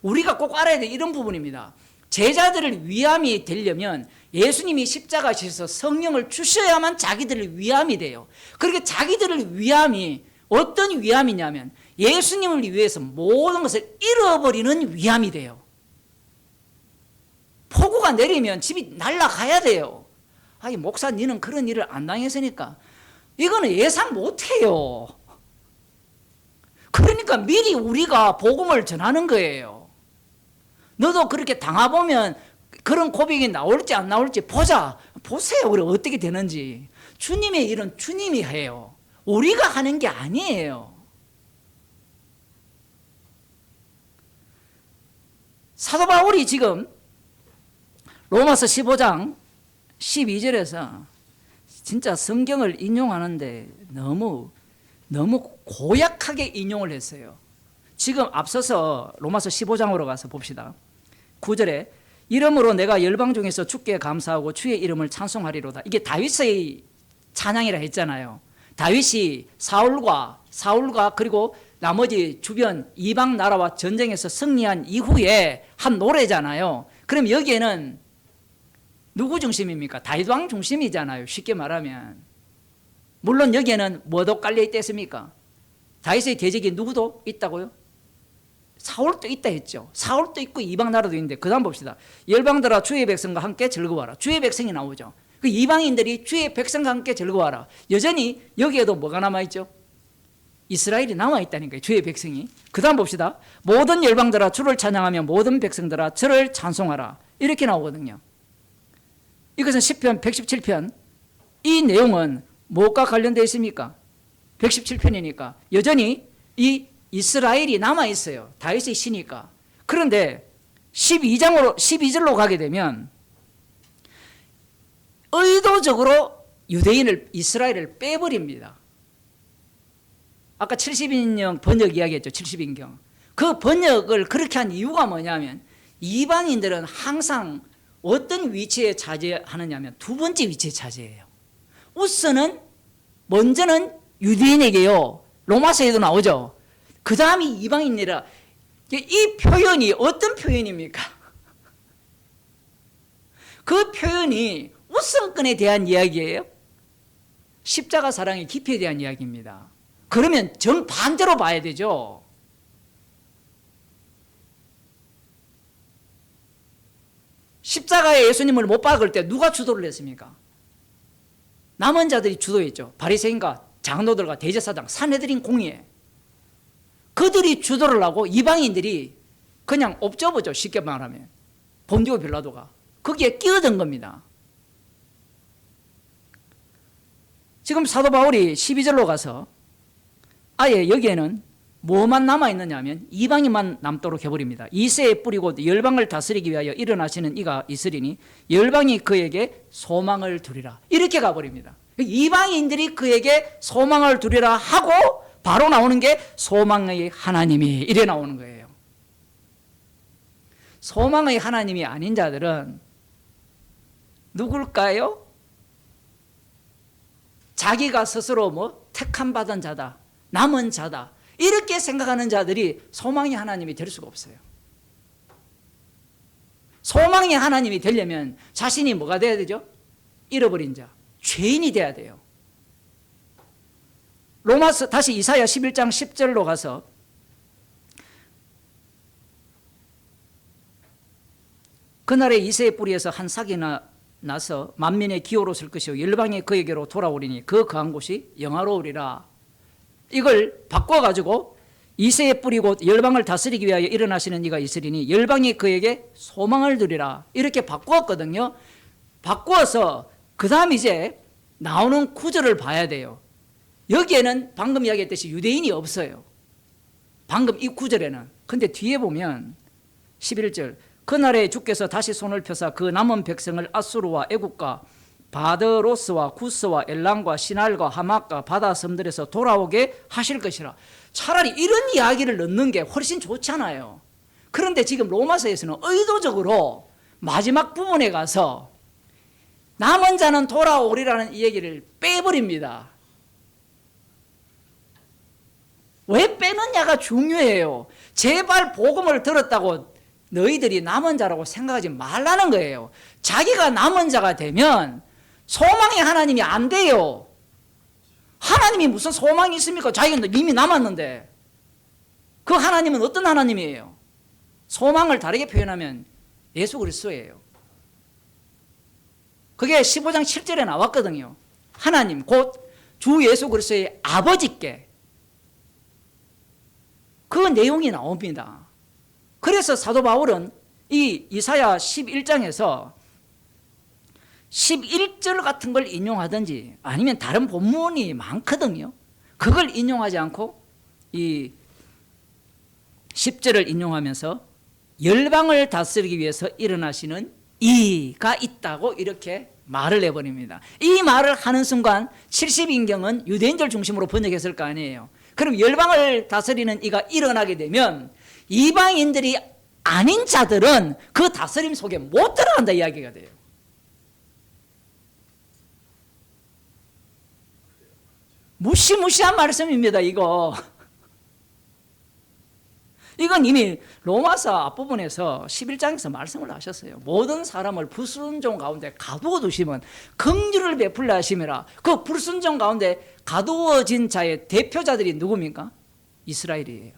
우리가 꼭 알아야 될 이런 부분입니다. 제자들을 위함이 되려면 예수님이 십자가 지셔서 성령을 주셔야만 자기들을 위함이 돼요. 그렇게 자기들을 위함이 어떤 위함이냐면, 예수님을 위해서 모든 것을 잃어버리는 위함이 돼요. 폭우가 내리면 집이 날아가야 돼요. 아니, 목사 니는 그런 일을 안 당했으니까. 이거는 예상 못해요. 그러니까 미리 우리가 복음을 전하는 거예요. 너도 그렇게 당해보면 그런 고백이 나올지 안 나올지 보세요. 그래 어떻게 되는지. 주님의 일은 주님이 해요. 우리가 하는 게 아니에요. 사도 바울이 지금 로마서 15장 12절에서 진짜 성경을 인용하는데 너무 고약하게 인용을 했어요. 지금 앞서서 로마서 15장으로 가서 봅시다. 9절에 이러므로 내가 열방 중에서 주께 감사하고 주의 이름을 찬송하리로다. 이게 다윗의 찬양이라 했잖아요. 다윗이 사울과 그리고 나머지 주변 이방 나라와 전쟁에서 승리한 이후에 한 노래잖아요. 그럼 여기에는 누구 중심입니까? 다윗 왕 중심이잖아요. 쉽게 말하면. 물론 여기에는 뭐도 깔려 있겠습니까? 다윗의 대적이 누구도 있다고요? 사울도 있다 했죠. 사울도 있고 이방 나라도 있는데, 그 다음 봅시다. 열방들아 주의 백성과 함께 즐거워하라. 주의 백성이 나오죠. 그 이방인들이 주의 백성과 함께 즐거워하라. 여전히 여기에도 뭐가 남아있죠? 이스라엘이 남아있다니까요. 주의 백성이. 그 다음 봅시다. 모든 열방들아 주를 찬양하며 모든 백성들아 저를 찬송하라. 이렇게 나오거든요. 이것은 시편 117편. 이 내용은 무엇과 관련되어 있습니까? 117편이니까 여전히 이 이스라엘이 남아있어요. 다윗의 시니까. 그런데 12절로 가게 되면 의도적으로 유대인을, 이스라엘을 빼버립니다. 아까 70인경 번역 이야기했죠. 70인경. 그 번역을 그렇게 한 이유가 뭐냐면, 이방인들은 항상 어떤 위치에 차지하느냐면 두 번째 위치에 차지해요. 우선은 먼저는 유대인에게요. 로마서에도 나오죠. 그 다음이 이방인이라. 이 표현이 어떤 표현입니까? 그 표현이 우선권에 대한 이야기예요. 십자가 사랑의 깊이에 대한 이야기입니다. 그러면 정반대로 봐야 되죠. 십자가에 예수님을 못 박을 때 누가 주도를 했습니까? 남은 자들이 주도했죠. 바리새인과 장로들과 대제사장, 산헤드린 공의회. 그들이 주도를 하고 이방인들이 그냥 옵저버죠. 쉽게 말하면. 본디오 빌라도가 거기에 끼어든 겁니다. 지금 사도 바울이 12절로 가서 아예 여기에는 뭐만 남아있느냐 하면 이방인만 남도록 해버립니다. 이새에 뿌리고 열방을 다스리기 위하여 일어나시는 이가 있으리니 열방이 그에게 소망을 두리라. 이렇게 가버립니다. 이방인들이 그에게 소망을 두리라 하고 바로 나오는 게 소망의 하나님이 이래 나오는 거예요. 소망의 하나님이 아닌 자들은 누굴까요? 자기가 스스로 뭐 택함 받은 자다, 남은 자다 이렇게 생각하는 자들이 소망의 하나님이 될 수가 없어요. 소망의 하나님이 되려면 자신이 뭐가 돼야 되죠? 잃어버린 자, 죄인이 돼야 돼요. 로마서 다시 이사야 11장 10절로 가서 그날에 이새의 뿌리에서 한 싹이 나서 만민의 기호로 쓸 것이요 열방이 그에게로 돌아오리니 그 거한 곳이 영화로우리라. 이걸 바꿔가지고 이새의 뿌리고 열방을 다스리기 위하여 일어나시는 이가 있으리니 열방이 그에게 소망을 두리라. 이렇게 바꾸었거든요. 바꾸어서 그 다음 이제 나오는 구절을 봐야 돼요. 여기에는 방금 이야기했듯이 유대인이 없어요. 방금 이 구절에는. 근데 뒤에 보면 11절 그날에 주께서 다시 손을 펴사 그 남은 백성을 아수르와 애국과 바드로스와 구스와 엘람과 시날과 하막과 바다 섬들에서 돌아오게 하실 것이라. 차라리 이런 이야기를 넣는 게 훨씬 좋잖아요. 그런데 지금 로마서에서는 의도적으로 마지막 부분에 가서 남은 자는 돌아오리라는 이 얘기를 빼버립니다. 왜 빼느냐가 중요해요. 제발 복음을 들었다고 너희들이 남은 자라고 생각하지 말라는 거예요. 자기가 남은 자가 되면 소망의 하나님이 안 돼요. 하나님이 무슨 소망이 있습니까? 자기가 이미 남았는데. 그 하나님은 어떤 하나님이에요? 소망을 다르게 표현하면 예수 그리스도예요. 그게 15장 7절에 나왔거든요. 하나님 곧 주 예수 그리스도의 아버지께 그 내용이 나옵니다. 그래서 사도 바울은 이 이사야 11장에서 11절 같은 걸 인용하든지 아니면 다른 본문이 많거든요. 그걸 인용하지 않고 이 10절을 인용하면서 열방을 다스리기 위해서 일어나시는 이가 있다고 이렇게 말을 해버립니다. 이 말을 하는 순간 70인경은 유대인들 중심으로 번역했을 거 아니에요. 그럼 열방을 다스리는 이가 일어나게 되면 이방인들이 아닌 자들은 그 다스림 속에 못 들어간다 이야기가 돼요. 무시무시한 말씀입니다. 이건 이미 로마서 앞부분에서 11장에서 말씀을 하셨어요. 모든 사람을 불순종 가운데 가두어 두시면 긍휼을 베풀려 하심이라. 그 불순종 가운데 가두어진 자의 대표자들이 누굽니까? 이스라엘이에요.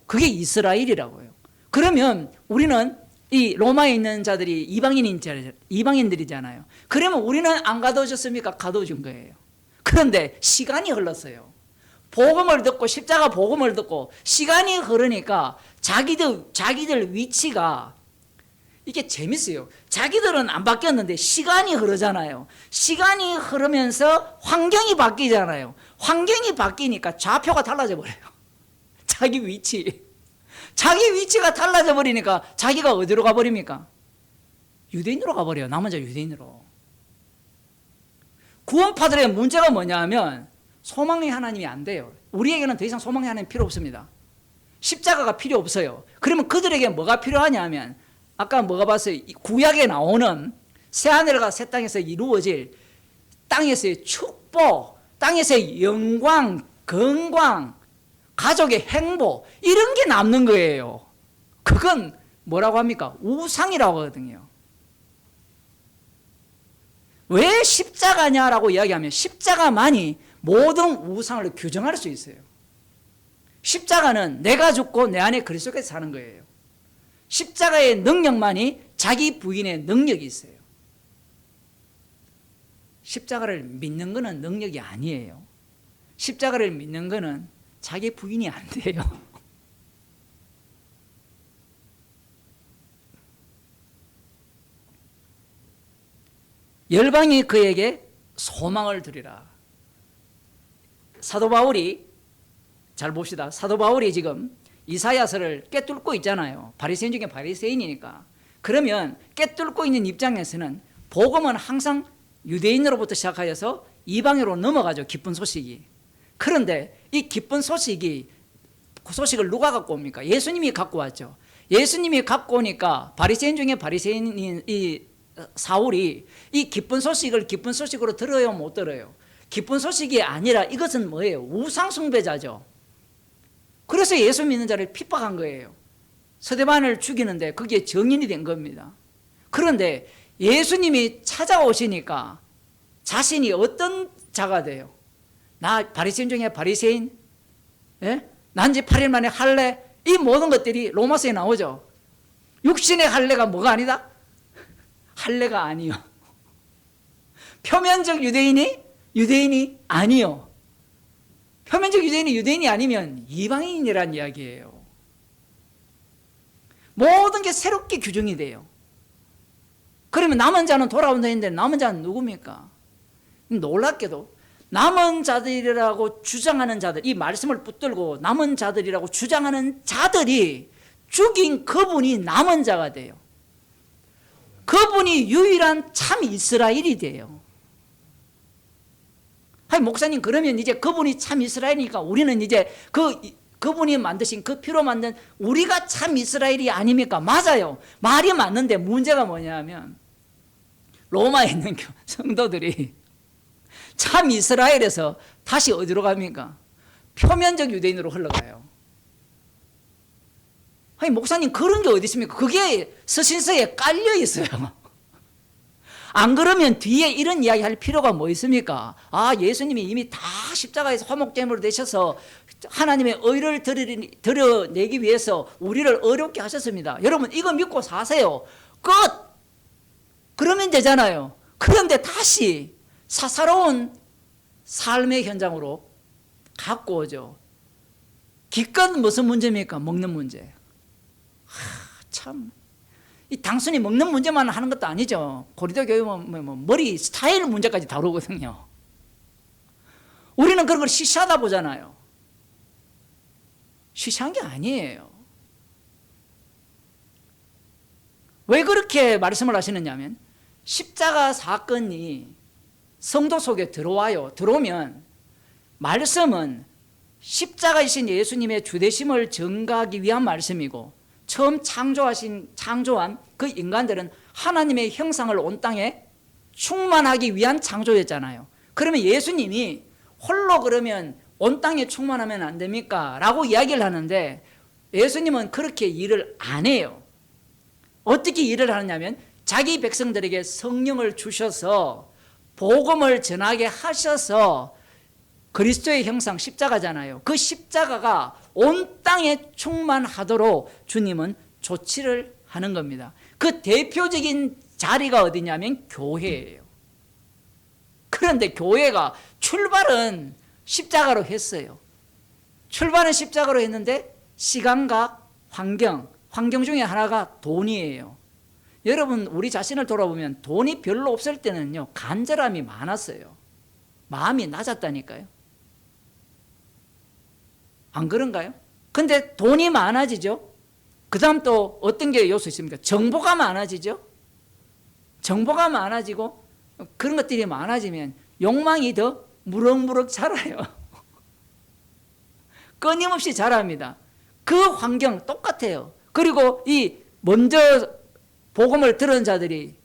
그게 이스라엘이라고요. 그러면 우리는 이 로마에 있는 자들이 이방인들이잖아요. 그러면 우리는 안 가두어졌습니까? 가두어진 거예요. 그런데 시간이 흘렀어요. 복음을 듣고 십자가 복음을 듣고 시간이 흐르니까 자기들 위치가 이게 재밌어요. 자기들은 안 바뀌었는데 시간이 흐르잖아요. 시간이 흐르면서 환경이 바뀌잖아요. 환경이 바뀌니까 좌표가 달라져 버려요. 자기 위치가 달라져 버리니까 자기가 어디로 가버립니까? 유대인으로 가버려요. 남은 자 유대인으로. 구원파들의 문제가 뭐냐 하면 소망의 하나님이 안 돼요. 우리에게는 더 이상 소망의 하나님 필요 없습니다. 십자가가 필요 없어요. 그러면 그들에게 뭐가 필요하냐 하면 아까 뭐가 봤어요? 구약에 나오는 새하늘과 새 땅에서 이루어질 땅에서의 축복, 땅에서의 영광, 건강, 가족의 행복, 이런 게 남는 거예요. 그건 뭐라고 합니까? 우상이라고 하거든요. 왜 십자가냐라고 이야기하면 십자가만이 모든 우상을 규정할 수 있어요. 십자가는 내가 죽고 내 안에 그리스도께서 사는 거예요. 십자가의 능력만이 자기 부인의 능력이 있어요. 십자가를 믿는 것은 능력이 아니에요. 십자가를 믿는 것은 자기 부인이 안 돼요. 열방이 그에게 소망을 드리라. 사도 바울이, 잘 봅시다. 사도 바울이 지금 이사야서를 꿰뚫고 있잖아요. 바리새인 중에 바리새인이니까. 그러면 꿰뚫고 있는 입장에서는 복음은 항상 유대인으로부터 시작하여서 이방으로 넘어가죠. 기쁜 소식이. 그런데 이 기쁜 소식이, 그 소식을 누가 갖고 옵니까? 예수님이 갖고 왔죠. 예수님이 갖고 오니까 바리새인 중에 바리새인인 이 사울이 이 기쁜 소식을 기쁜 소식으로 들어요, 못 들어요? 기쁜 소식이 아니라 이것은 뭐예요? 우상 숭배자죠. 그래서 예수 믿는 자를 핍박한 거예요. 스데반을 죽이는데 그게 정인이 된 겁니다. 그런데 예수님이 찾아오시니까 자신이 어떤 자가 돼요? 나 바리새인 중에 바리새인? 예? 난지 8일 만에 할례? 이 모든 것들이 로마서에 나오죠. 육신의 할례가 뭐가 아니다? 할례가 아니요. 표면적 유대인이 아니요. 표면적 유대인이 아니면 이방인이란 이야기예요. 모든 게 새롭게 규정이 돼요. 그러면 남은 자는 돌아온다 했는데 남은 자는 누굽니까? 놀랍게도 남은 자들이라고 주장하는 자들, 이 말씀을 붙들고 남은 자들이라고 주장하는 자들이 죽인 그분이 남은 자가 돼요. 그분이 유일한 참 이스라엘이 돼요. 아니, 목사님, 그러면 이제 그분이 참 이스라엘이니까 우리는 이제 그분이 만드신 그 피로 만든 우리가 참 이스라엘이 아닙니까? 맞아요. 말이 맞는데 문제가 뭐냐면 로마에 있는 성도들이 참 이스라엘에서 다시 어디로 갑니까? 표면적 유대인으로 흘러가요. 아니, 목사님, 그런 게 어디 있습니까? 그게 서신서에 깔려 있어요. 안 그러면 뒤에 이런 이야기 할 필요가 뭐 있습니까? 아, 예수님이 이미 다 십자가에서 화목제물로 되셔서 하나님의 의를 드러내기 위해서 우리를 어렵게 하셨습니다. 여러분, 이거 믿고 사세요. 끝! 그러면 되잖아요. 그런데 다시 사사로운 삶의 현장으로 갖고 오죠. 기껏 무슨 문제입니까? 먹는 문제. 참, 이 단순히 먹는 문제만 하는 것도 아니죠. 고린도 교회는 머리 스타일 문제까지 다루거든요. 우리는 그런 걸 시시하다 보잖아요. 시시한 게 아니에요. 왜 그렇게 말씀을 하시느냐면 십자가 사건이 성도 속에 들어와요. 들어오면 말씀은 십자가이신 예수님의 주되심을 증거하기 위한 말씀이고, 처음 창조한 그 인간들은 하나님의 형상을 온 땅에 충만하기 위한 창조였잖아요. 그러면 예수님이 홀로 그러면 온 땅에 충만하면 안 됩니까? 라고 이야기를 하는데 예수님은 그렇게 일을 안 해요. 어떻게 일을 하느냐면 자기 백성들에게 성령을 주셔서 복음을 전하게 하셔서 그리스도의 형상 십자가잖아요. 그 십자가가 온 땅에 충만하도록 주님은 조치를 하는 겁니다. 그 대표적인 자리가 어디냐면 교회예요. 그런데 교회가 출발은 십자가로 했어요. 출발은 십자가로 했는데 시간과 환경 중에 하나가 돈이에요. 여러분, 우리 자신을 돌아보면 돈이 별로 없을 때는요, 간절함이 많았어요. 마음이 낮았다니까요. 안 그런가요? 근데 돈이 많아지죠. 그 다음 또 어떤 게 요소 있습니까? 정보가 많아지죠. 정보가 많아지고 그런 것들이 많아지면 욕망이 더 무럭무럭 자라요. 끊임없이 자랍니다. 그 환경 똑같아요. 그리고 이 먼저 복음을 들은 자들이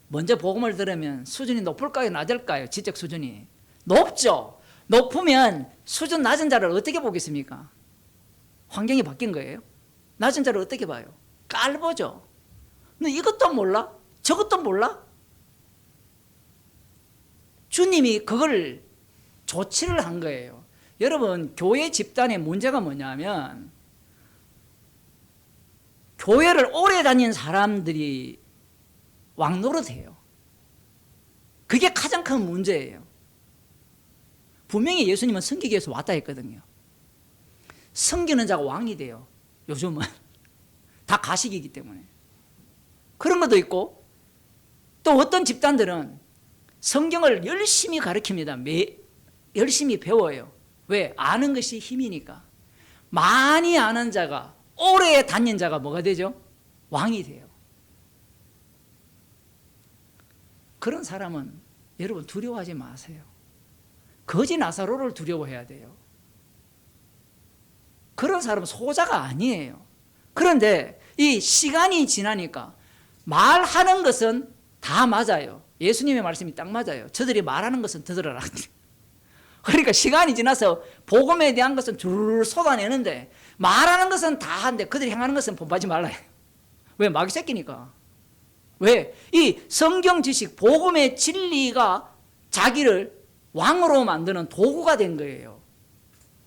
먼저 복음을 들으면 수준이 높을까요? 낮을까요? 지적 수준이 높죠. 높으면 수준 낮은 자를 어떻게 보겠습니까? 환경이 바뀐 거예요. 낮은 자를 어떻게 봐요? 깔보죠. 너 이것도 몰라? 저것도 몰라? 주님이 그걸 조치를 한 거예요. 여러분, 교회 집단의 문제가 뭐냐면 교회를 오래 다닌 사람들이 왕노릇해요. 그게 가장 큰 문제예요. 분명히 예수님은 섬기기 위해서 왔다 했거든요. 섬기는 자가 왕이 돼요. 요즘은 다 가식이기 때문에. 그런 것도 있고, 또 어떤 집단들은 성경을 열심히 가르칩니다. 열심히 배워요. 왜? 아는 것이 힘이니까. 많이 아는 자가, 오래 다닌 자가 뭐가 되죠? 왕이 돼요. 그런 사람은 여러분 두려워하지 마세요. 거지 나사로를 두려워해야 돼요. 그런 사람은 소자가 아니에요. 그런데 이 시간이 지나니까 말하는 것은 다 맞아요. 예수님의 말씀이 딱 맞아요. 저들이 말하는 것은 들으라. 그러니까 시간이 지나서 복음에 대한 것은 줄 쏟아내는데 말하는 것은 다 한데 그들이 행하는 것은 본받지 말라. 왜? 마귀 새끼니까. 왜? 이 성경 지식, 복음의 진리가 자기를 왕으로 만드는 도구가 된 거예요.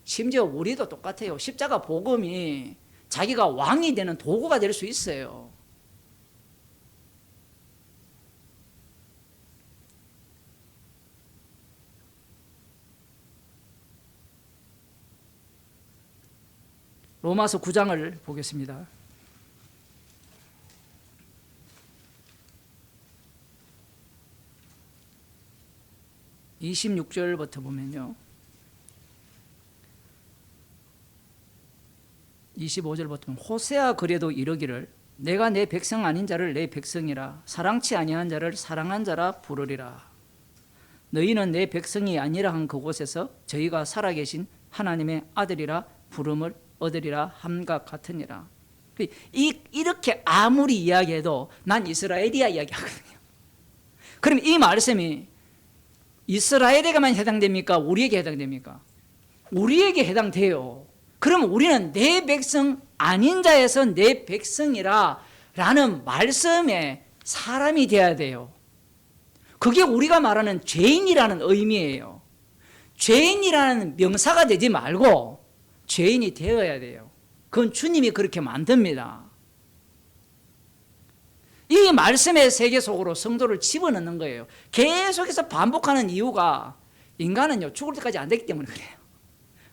심지어 우리도 똑같아요. 십자가 복음이 자기가 왕이 되는 도구가 될 수 있어요. 로마서 9장을 보겠습니다. 26절부터 보면요. 25절부터 보면 호세아 그래도 이르기를 내가 내 백성 아닌 자를 내 백성이라 사랑치 아니한 자를 사랑한 자라 부르리라. 너희는 내 백성이 아니라 한 그곳에서 저희가 살아계신 하나님의 아들이라 부름을 얻으리라 함과 같으니라. 이렇게 아무리 이야기해도 난 이스라엘이야 이야기하거든요. 그럼 이 말씀이 이스라엘에게만 해당됩니까? 우리에게 해당됩니까? 우리에게 해당돼요. 그럼 우리는 내 백성 아닌 자에서 내 백성이라 라는 말씀에 사람이 되어야 돼요. 그게 우리가 말하는 죄인이라는 의미예요. 죄인이라는 명사가 되지 말고 죄인이 되어야 돼요. 그건 주님이 그렇게 만듭니다. 이 말씀의 세계 속으로 성도를 집어넣는 거예요. 계속해서 반복하는 이유가 인간은요 죽을 때까지 안 되기 때문에 그래요.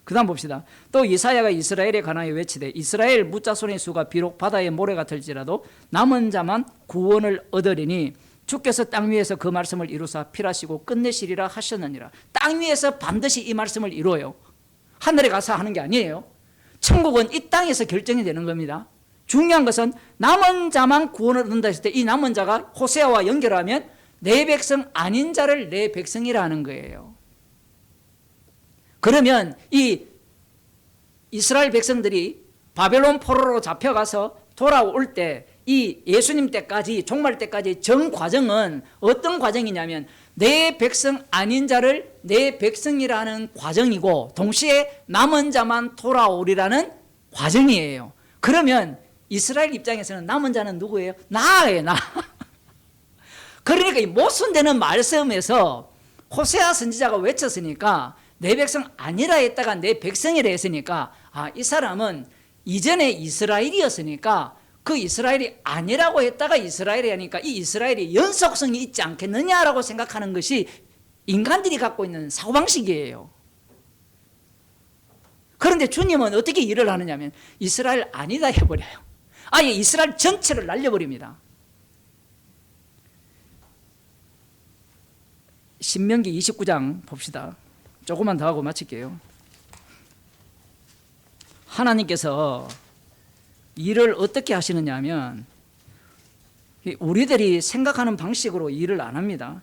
그 다음 봅시다. 또 이사야가 이스라엘에 관하여 외치되 이스라엘 무자손의 수가 비록 바다의 모래 같을지라도 남은 자만 구원을 얻으리니 주께서 땅 위에서 그 말씀을 이루사 필하시고 끝내시리라 하셨느니라. 땅 위에서 반드시 이 말씀을 이루어요. 하늘에 가서 하는 게 아니에요. 천국은 이 땅에서 결정이 되는 겁니다. 중요한 것은 남은 자만 구원을 얻는다 했을 때 이 남은 자가 호세아와 연결하면 내 백성 아닌 자를 내 백성이라 하는 거예요. 그러면 이 이스라엘 백성들이 바벨론 포로로 잡혀가서 돌아올 때 이 예수님 때까지 종말 때까지 전 과정은 어떤 과정이냐면 내 백성 아닌 자를 내 백성이라는 과정이고 동시에 남은 자만 돌아오리라는 과정이에요. 그러면 이스라엘 입장에서는 남은 자는 누구예요? 나예요, 나. 그러니까 이 모순되는 말씀에서 호세아 선지자가 외쳤으니까 내 백성 아니라 했다가 내 백성이라 했으니까 이 사람은 이전에 이스라엘이었으니까 그 이스라엘이 아니라고 했다가 이스라엘이 하니까 이 이스라엘이 연속성이 있지 않겠느냐라고 생각하는 것이 인간들이 갖고 있는 사고방식이에요. 그런데 주님은 어떻게 일을 하느냐면 이스라엘 아니다 해버려요. 아예 이스라엘 전체를 날려버립니다. 신명기 29장 봅시다. 조금만 더 하고 마칠게요. 하나님께서 일을 어떻게 하시느냐 하면 우리들이 생각하는 방식으로 일을 안 합니다.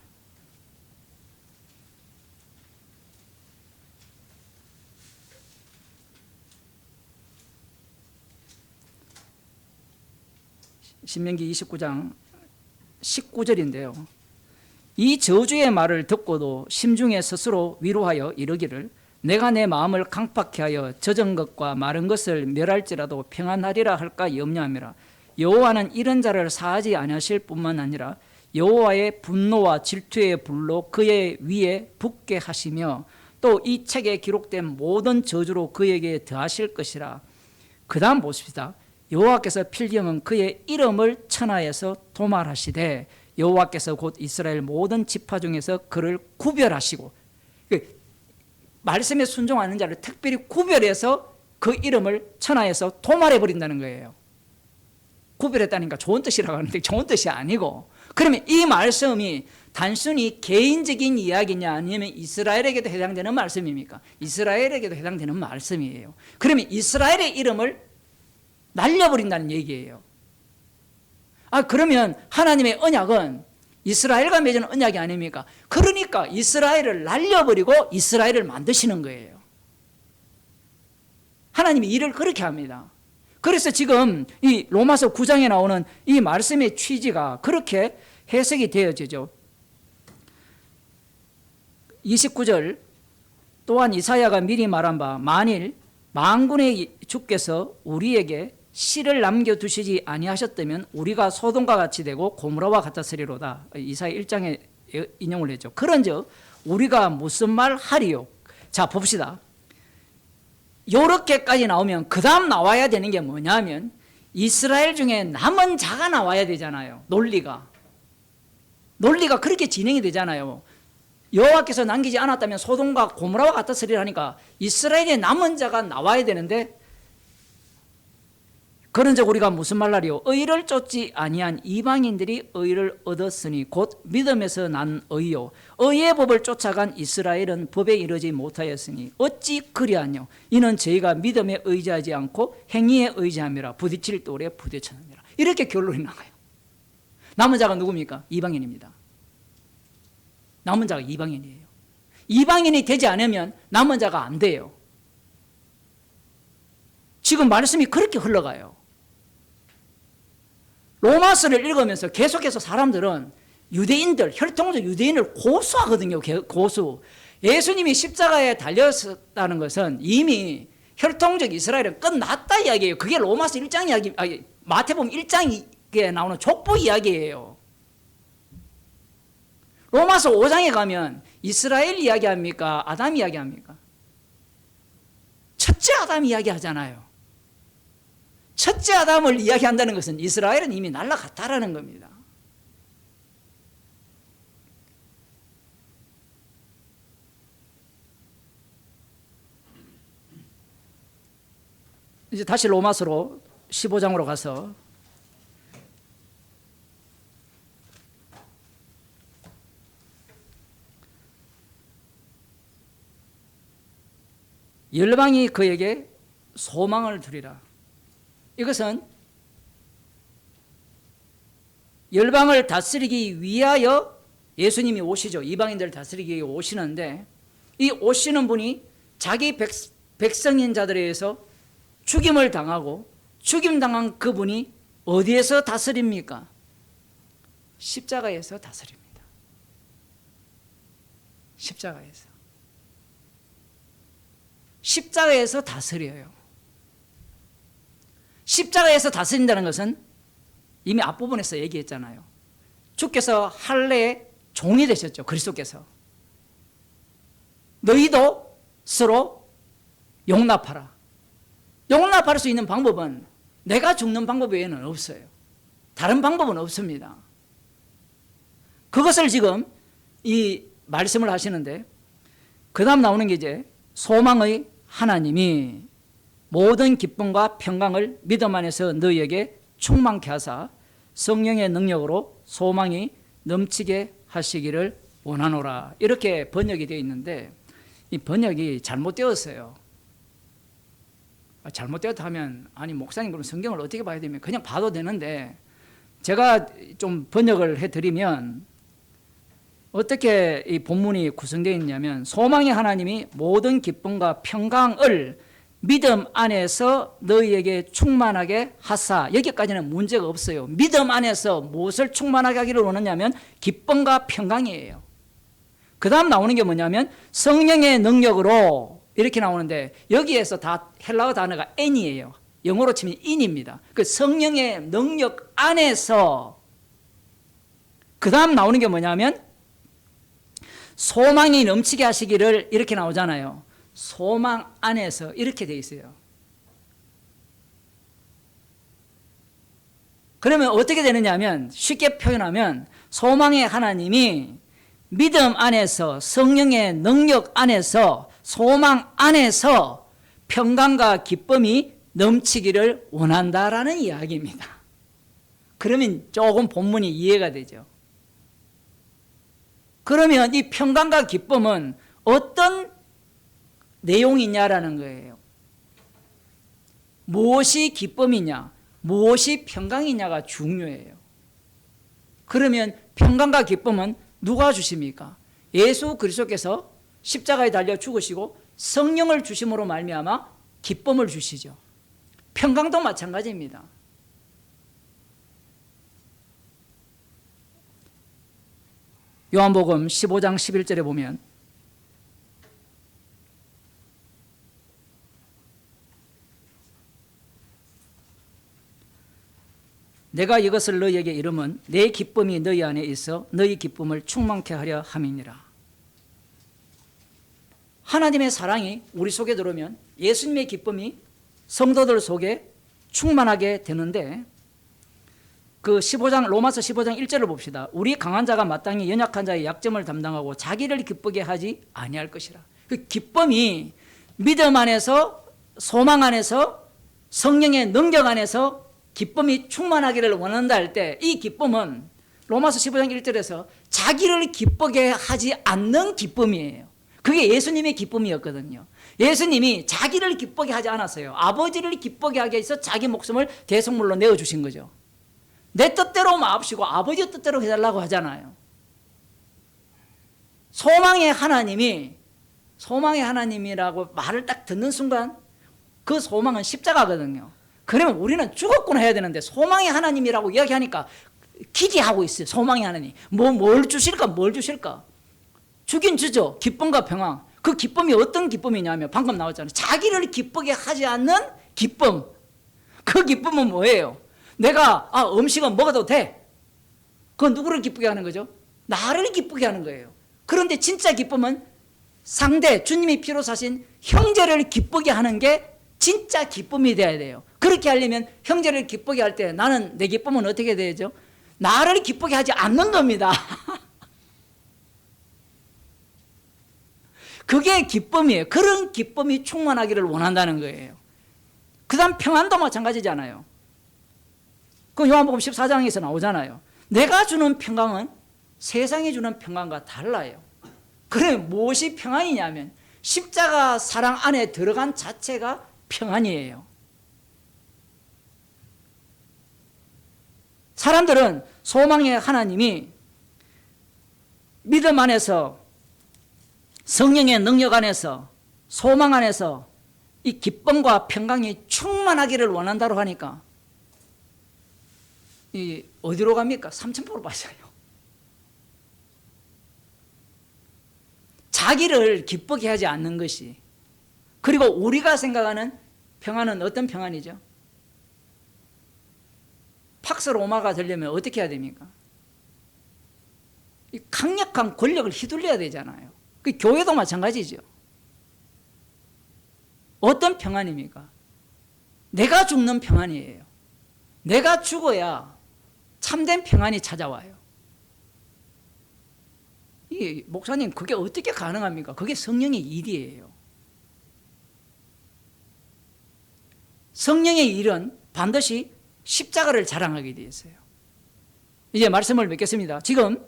신명기 29장 19절인데요. 이 저주의 말을 듣고도 심중에 스스로 위로하여 이르기를 내가 내 마음을 강팍케 하여 젖은 것과 마른 것을 멸할지라도 평안하리라 할까 염려함이라. 여호와는 이런 자를 사하지 아니하실 뿐만 아니라 여호와의 분노와 질투의 불로 그의 위에 붓게 하시며 또 이 책에 기록된 모든 저주로 그에게 더하실 것이라. 그 다음 보십시다. 여호와께서 필경은 그의 이름을 천하에서 도말하시되 여호와께서 곧 이스라엘 모든 지파 중에서 그를 구별하시고, 말씀에 순종하는 자를 특별히 구별해서 그 이름을 천하에서 도말해 버린다는 거예요. 구별했다니까 좋은 뜻이라고 하는데 좋은 뜻이 아니고, 그러면 이 말씀이 단순히 개인적인 이야기냐 아니면 이스라엘에게도 해당되는 말씀입니까? 이스라엘에게도 해당되는 말씀이에요. 그러면 이스라엘의 이름을 날려버린다는 얘기예요. 그러면 하나님의 언약은 이스라엘과 맺은 언약이 아닙니까? 그러니까 이스라엘을 날려버리고 이스라엘을 만드시는 거예요. 하나님이 일을 그렇게 합니다. 그래서 지금 이 로마서 9장에 나오는 이 말씀의 취지가 그렇게 해석이 되어지죠. 29절 또한 이사야가 미리 말한 바 만일 만군의 주께서 우리에게 씨를 남겨두시지 아니하셨다면 우리가 소돔과 같이 되고 고모라와 같았으리로다. 이사야 1장에 인용을 했죠. 그런즉 우리가 무슨 말 하리요? 자 봅시다. 요렇게까지 나오면 그 다음 나와야 되는 게 뭐냐면 이스라엘 중에 남은 자가 나와야 되잖아요. 논리가 그렇게 진행이 되잖아요. 여호와께서 남기지 않았다면 소돔과 고모라와 같았으리라 하니까 이스라엘의 남은 자가 나와야 되는데, 그런즉 우리가 무슨 말하리요? 의를 쫓지 아니한 이방인들이 의를 얻었으니 곧 믿음에서 난 의요. 의의 법을 쫓아간 이스라엘은 법에 이르지 못하였으니 어찌 그리하뇨? 이는 저희가 믿음에 의지하지 않고 행위에 의지함이라 부딪힐 돌에 부딪혔느니라. 이렇게 결론이 나가요. 남은 자가 누굽니까? 이방인입니다. 남은 자가 이방인이에요. 이방인이 되지 않으면 남은 자가 안 돼요. 지금 말씀이 그렇게 흘러가요. 로마서를 읽으면서 계속해서 사람들은 유대인들, 혈통적 유대인을 고수하거든요. 고수. 예수님이 십자가에 달렸다는 것은 이미 혈통적 이스라엘은 끝났다 이야기예요. 그게 로마서 1장 이야기, 마태복음 1장에 나오는 족보 이야기예요. 로마서 5장에 가면 이스라엘 이야기합니까? 아담 이야기합니까? 첫째 아담 이야기하잖아요. 첫째 아담을 이야기한다는 것은 이스라엘은 이미 날아갔다라는 겁니다. 이제 다시 로마서로 15장으로 가서 열방이 그에게 소망을 두리라. 이것은 열방을 다스리기 위하여 예수님이 오시죠. 이방인들을 다스리기 위해 오시는데, 이 오시는 분이 자기 백성인 자들에 의해서 죽임을 당하고 죽임당한 그분이 어디에서 다스립니까? 십자가에서 다스립니다. 십자가에서 다스려요. 십자가에서 다스린다는 것은 이미 앞부분에서 얘기했잖아요. 주께서 할례의 종이 되셨죠. 그리스도께서. 너희도 서로 용납하라. 용납할 수 있는 방법은 내가 죽는 방법 외에는 없어요. 다른 방법은 없습니다. 그것을 지금 이 말씀을 하시는데, 그 다음 나오는 게 이제 소망의 하나님이 모든 기쁨과 평강을 믿음 안에서 너희에게 충만케 하사 성령의 능력으로 소망이 넘치게 하시기를 원하노라. 이렇게 번역이 되어 있는데 이 번역이 잘못되었어요. 잘못되었다 하면 아니 목사님 그럼 성경을 어떻게 봐야 되면 그냥 봐도 되는데, 제가 좀 번역을 해드리면 어떻게 이 본문이 구성되어 있냐면 소망의 하나님이 모든 기쁨과 평강을 믿음 안에서 너희에게 충만하게 하사. 여기까지는 문제가 없어요. 믿음 안에서 무엇을 충만하게 하기를 원하냐면 기쁨과 평강이에요. 그 다음 나오는 게 뭐냐면 성령의 능력으로 이렇게 나오는데 여기에서 다 헬라어 단어가 n이에요. 영어로 치면 in입니다. 그 성령의 능력 안에서 그 다음 나오는 게 뭐냐면 소망이 넘치게 하시기를 이렇게 나오잖아요. 소망 안에서 이렇게 돼 있어요. 그러면 어떻게 되느냐 하면 쉽게 표현하면 소망의 하나님이 믿음 안에서 성령의 능력 안에서 소망 안에서 평강과 기쁨이 넘치기를 원한다라는 이야기입니다. 그러면 조금 본문이 이해가 되죠. 그러면 이 평강과 기쁨은 어떤 내용이냐라는 거예요. 무엇이 기쁨이냐, 무엇이 평강이냐가 중요해요. 그러면 평강과 기쁨은 누가 주십니까? 예수 그리스도께서 십자가에 달려 죽으시고 성령을 주심으로 말미암아 기쁨을 주시죠. 평강도 마찬가지입니다. 요한복음 15장 11절에 보면 내가 이것을 너희에게 이름은 내 기쁨이 너희 안에 있어 너희 기쁨을 충만케 하려 함이니라. 하나님의 사랑이 우리 속에 들어오면 예수님의 기쁨이 성도들 속에 충만하게 되는데 그 15장 로마서 15장 1절을 봅시다. 우리 강한 자가 마땅히 연약한 자의 약점을 담당하고 자기를 기쁘게 하지 아니할 것이라. 그 기쁨이 믿음 안에서 소망 안에서 성령의 능력 안에서 기쁨이 충만하기를 원한다 할 때 이 기쁨은 로마서 15장 1절에서 자기를 기쁘게 하지 않는 기쁨이에요. 그게 예수님의 기쁨이었거든요. 예수님이 자기를 기쁘게 하지 않았어요. 아버지를 기쁘게 하기 위해서 자기 목숨을 대속물로 내어주신 거죠. 내 뜻대로 마옵시고 아버지 뜻대로 해달라고 하잖아요. 소망의 하나님이라고 말을 딱 듣는 순간 그 소망은 십자가거든요. 그러면 우리는 죽었구나 해야 되는데 소망의 하나님이라고 이야기하니까 기대하고 있어요. 소망의 하나님. 뭘 주실까? 주긴 주죠. 기쁨과 평안. 그 기쁨이 어떤 기쁨이냐면 방금 나왔잖아요. 자기를 기쁘게 하지 않는 기쁨. 그 기쁨은 뭐예요? 내가 음식은 먹어도 돼. 그건 누구를 기쁘게 하는 거죠? 나를 기쁘게 하는 거예요. 그런데 진짜 기쁨은 상대, 주님이 피로 사신 형제를 기쁘게 하는 게 진짜 기쁨이 돼야 돼요. 그렇게 하려면 형제를 기쁘게 할 때 나는 내 기쁨은 어떻게 되죠? 나를 기쁘게 하지 않는 겁니다. 그게 기쁨이에요. 그런 기쁨이 충만하기를 원한다는 거예요. 그 다음 평안도 마찬가지잖아요. 그 요한복음 14장에서 나오잖아요. 내가 주는 평강은 세상이 주는 평강과 달라요. 그럼 무엇이 평안이냐면 십자가 사랑 안에 들어간 자체가 평안이에요. 사람들은 소망의 하나님이 믿음 안에서 성령의 능력 안에서 소망 안에서 이 기쁨과 평강이 충만하기를 원한다고 하니까 이 어디로 갑니까? 삼천포로 빠져요. 자기를 기쁘게 하지 않는 것이. 그리고 우리가 생각하는 평안은 어떤 평안이죠? 팍스 로마가 되려면 어떻게 해야 됩니까? 이 강력한 권력을 휘둘려야 되잖아요. 그 교회도 마찬가지죠. 어떤 평안입니까? 내가 죽는 평안이에요. 내가 죽어야 참된 평안이 찾아와요. 이 목사님 그게 어떻게 가능합니까? 그게 성령의 일이에요. 성령의 일은 반드시 십자가를 자랑하게 되어 있어요. 이제 말씀을 맺겠습니다. 지금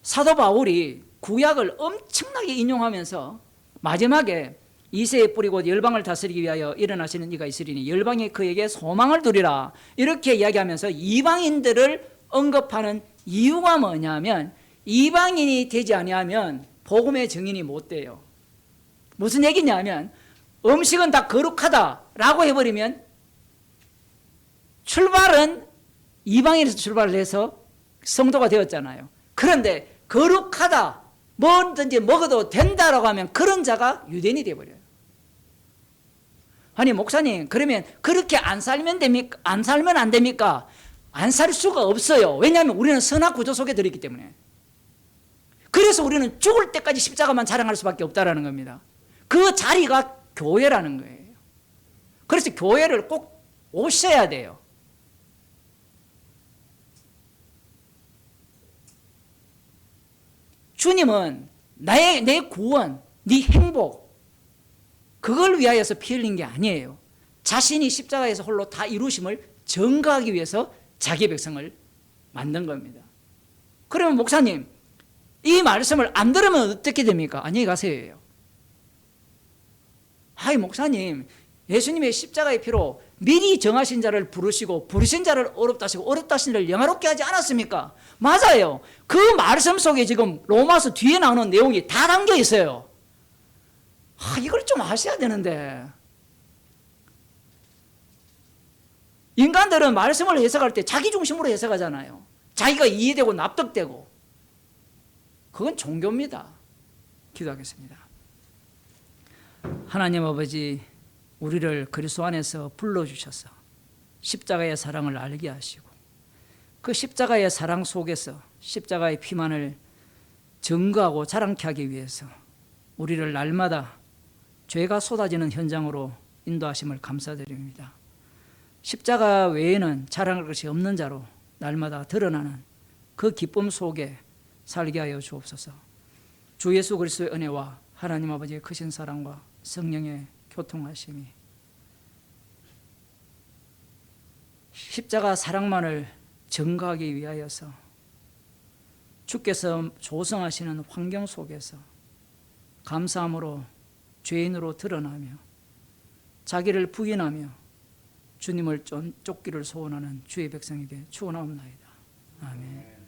사도 바울이 구약을 엄청나게 인용하면서 마지막에 이새의 뿌리고 열방을 다스리기 위하여 일어나시는 이가 있으리니 열방이 그에게 소망을 두리라 이렇게 이야기하면서 이방인들을 언급하는 이유가 뭐냐면 이방인이 되지 아니하면 복음의 증인이 못 돼요. 무슨 얘기냐면 음식은 다 거룩하다라고 해버리면 출발은 이방인에서 출발을 해서 성도가 되었잖아요. 그런데 거룩하다, 뭐든지 먹어도 된다라고 하면 그런 자가 유대인이 되어버려요. 아니 목사님, 그러면 그렇게 안 살면 됩니까? 안 살면 안 됩니까? 안 살 수가 없어요. 왜냐하면 우리는 선악 구조 속에 들어있기 때문에. 그래서 우리는 죽을 때까지 십자가만 자랑할 수밖에 없다라는 겁니다. 그 자리가 교회라는 거예요. 그래서 교회를 꼭 오셔야 돼요. 주님은 내 구원, 네 행복, 그걸 위하여서 피 흘린 게 아니에요. 자신이 십자가에서 홀로 다 이루심을 증거하기 위해서 자기 백성을 만든 겁니다. 그러면 목사님, 이 말씀을 안 들으면 어떻게 됩니까? 안녕히 가세요. 아이 목사님, 예수님의 십자가의 피로 미리 정하신 자를 부르시고 부르신 자를 어렵다 하시고 어렵다 하신 자를 영화롭게 하지 않았습니까? 맞아요. 그 말씀 속에 지금 로마서 뒤에 나오는 내용이 다 담겨 있어요. 이걸 좀 아셔야 되는데. 인간들은 말씀을 해석할 때 자기 중심으로 해석하잖아요. 자기가 이해되고 납득되고. 그건 종교입니다. 기도하겠습니다. 하나님 아버지, 우리를 그리스도 안에서 불러주셔서 십자가의 사랑을 알게 하시고 그 십자가의 사랑 속에서 십자가의 피만을 증거하고 자랑케 하기 위해서 우리를 날마다 죄가 쏟아지는 현장으로 인도하심을 감사드립니다. 십자가 외에는 자랑할 것이 없는 자로 날마다 드러나는 그 기쁨 속에 살게 하여 주옵소서. 주 예수 그리스도의 은혜와 하나님 아버지의 크신 사랑과 성령의 교통하심이 십자가 사랑만을 증거하기 위하여서 주께서 조성하시는 환경 속에서 감사함으로 죄인으로 드러나며 자기를 부인하며 주님을 쫓기를 소원하는 주의 백성에게 축원하옵나이다. 아멘.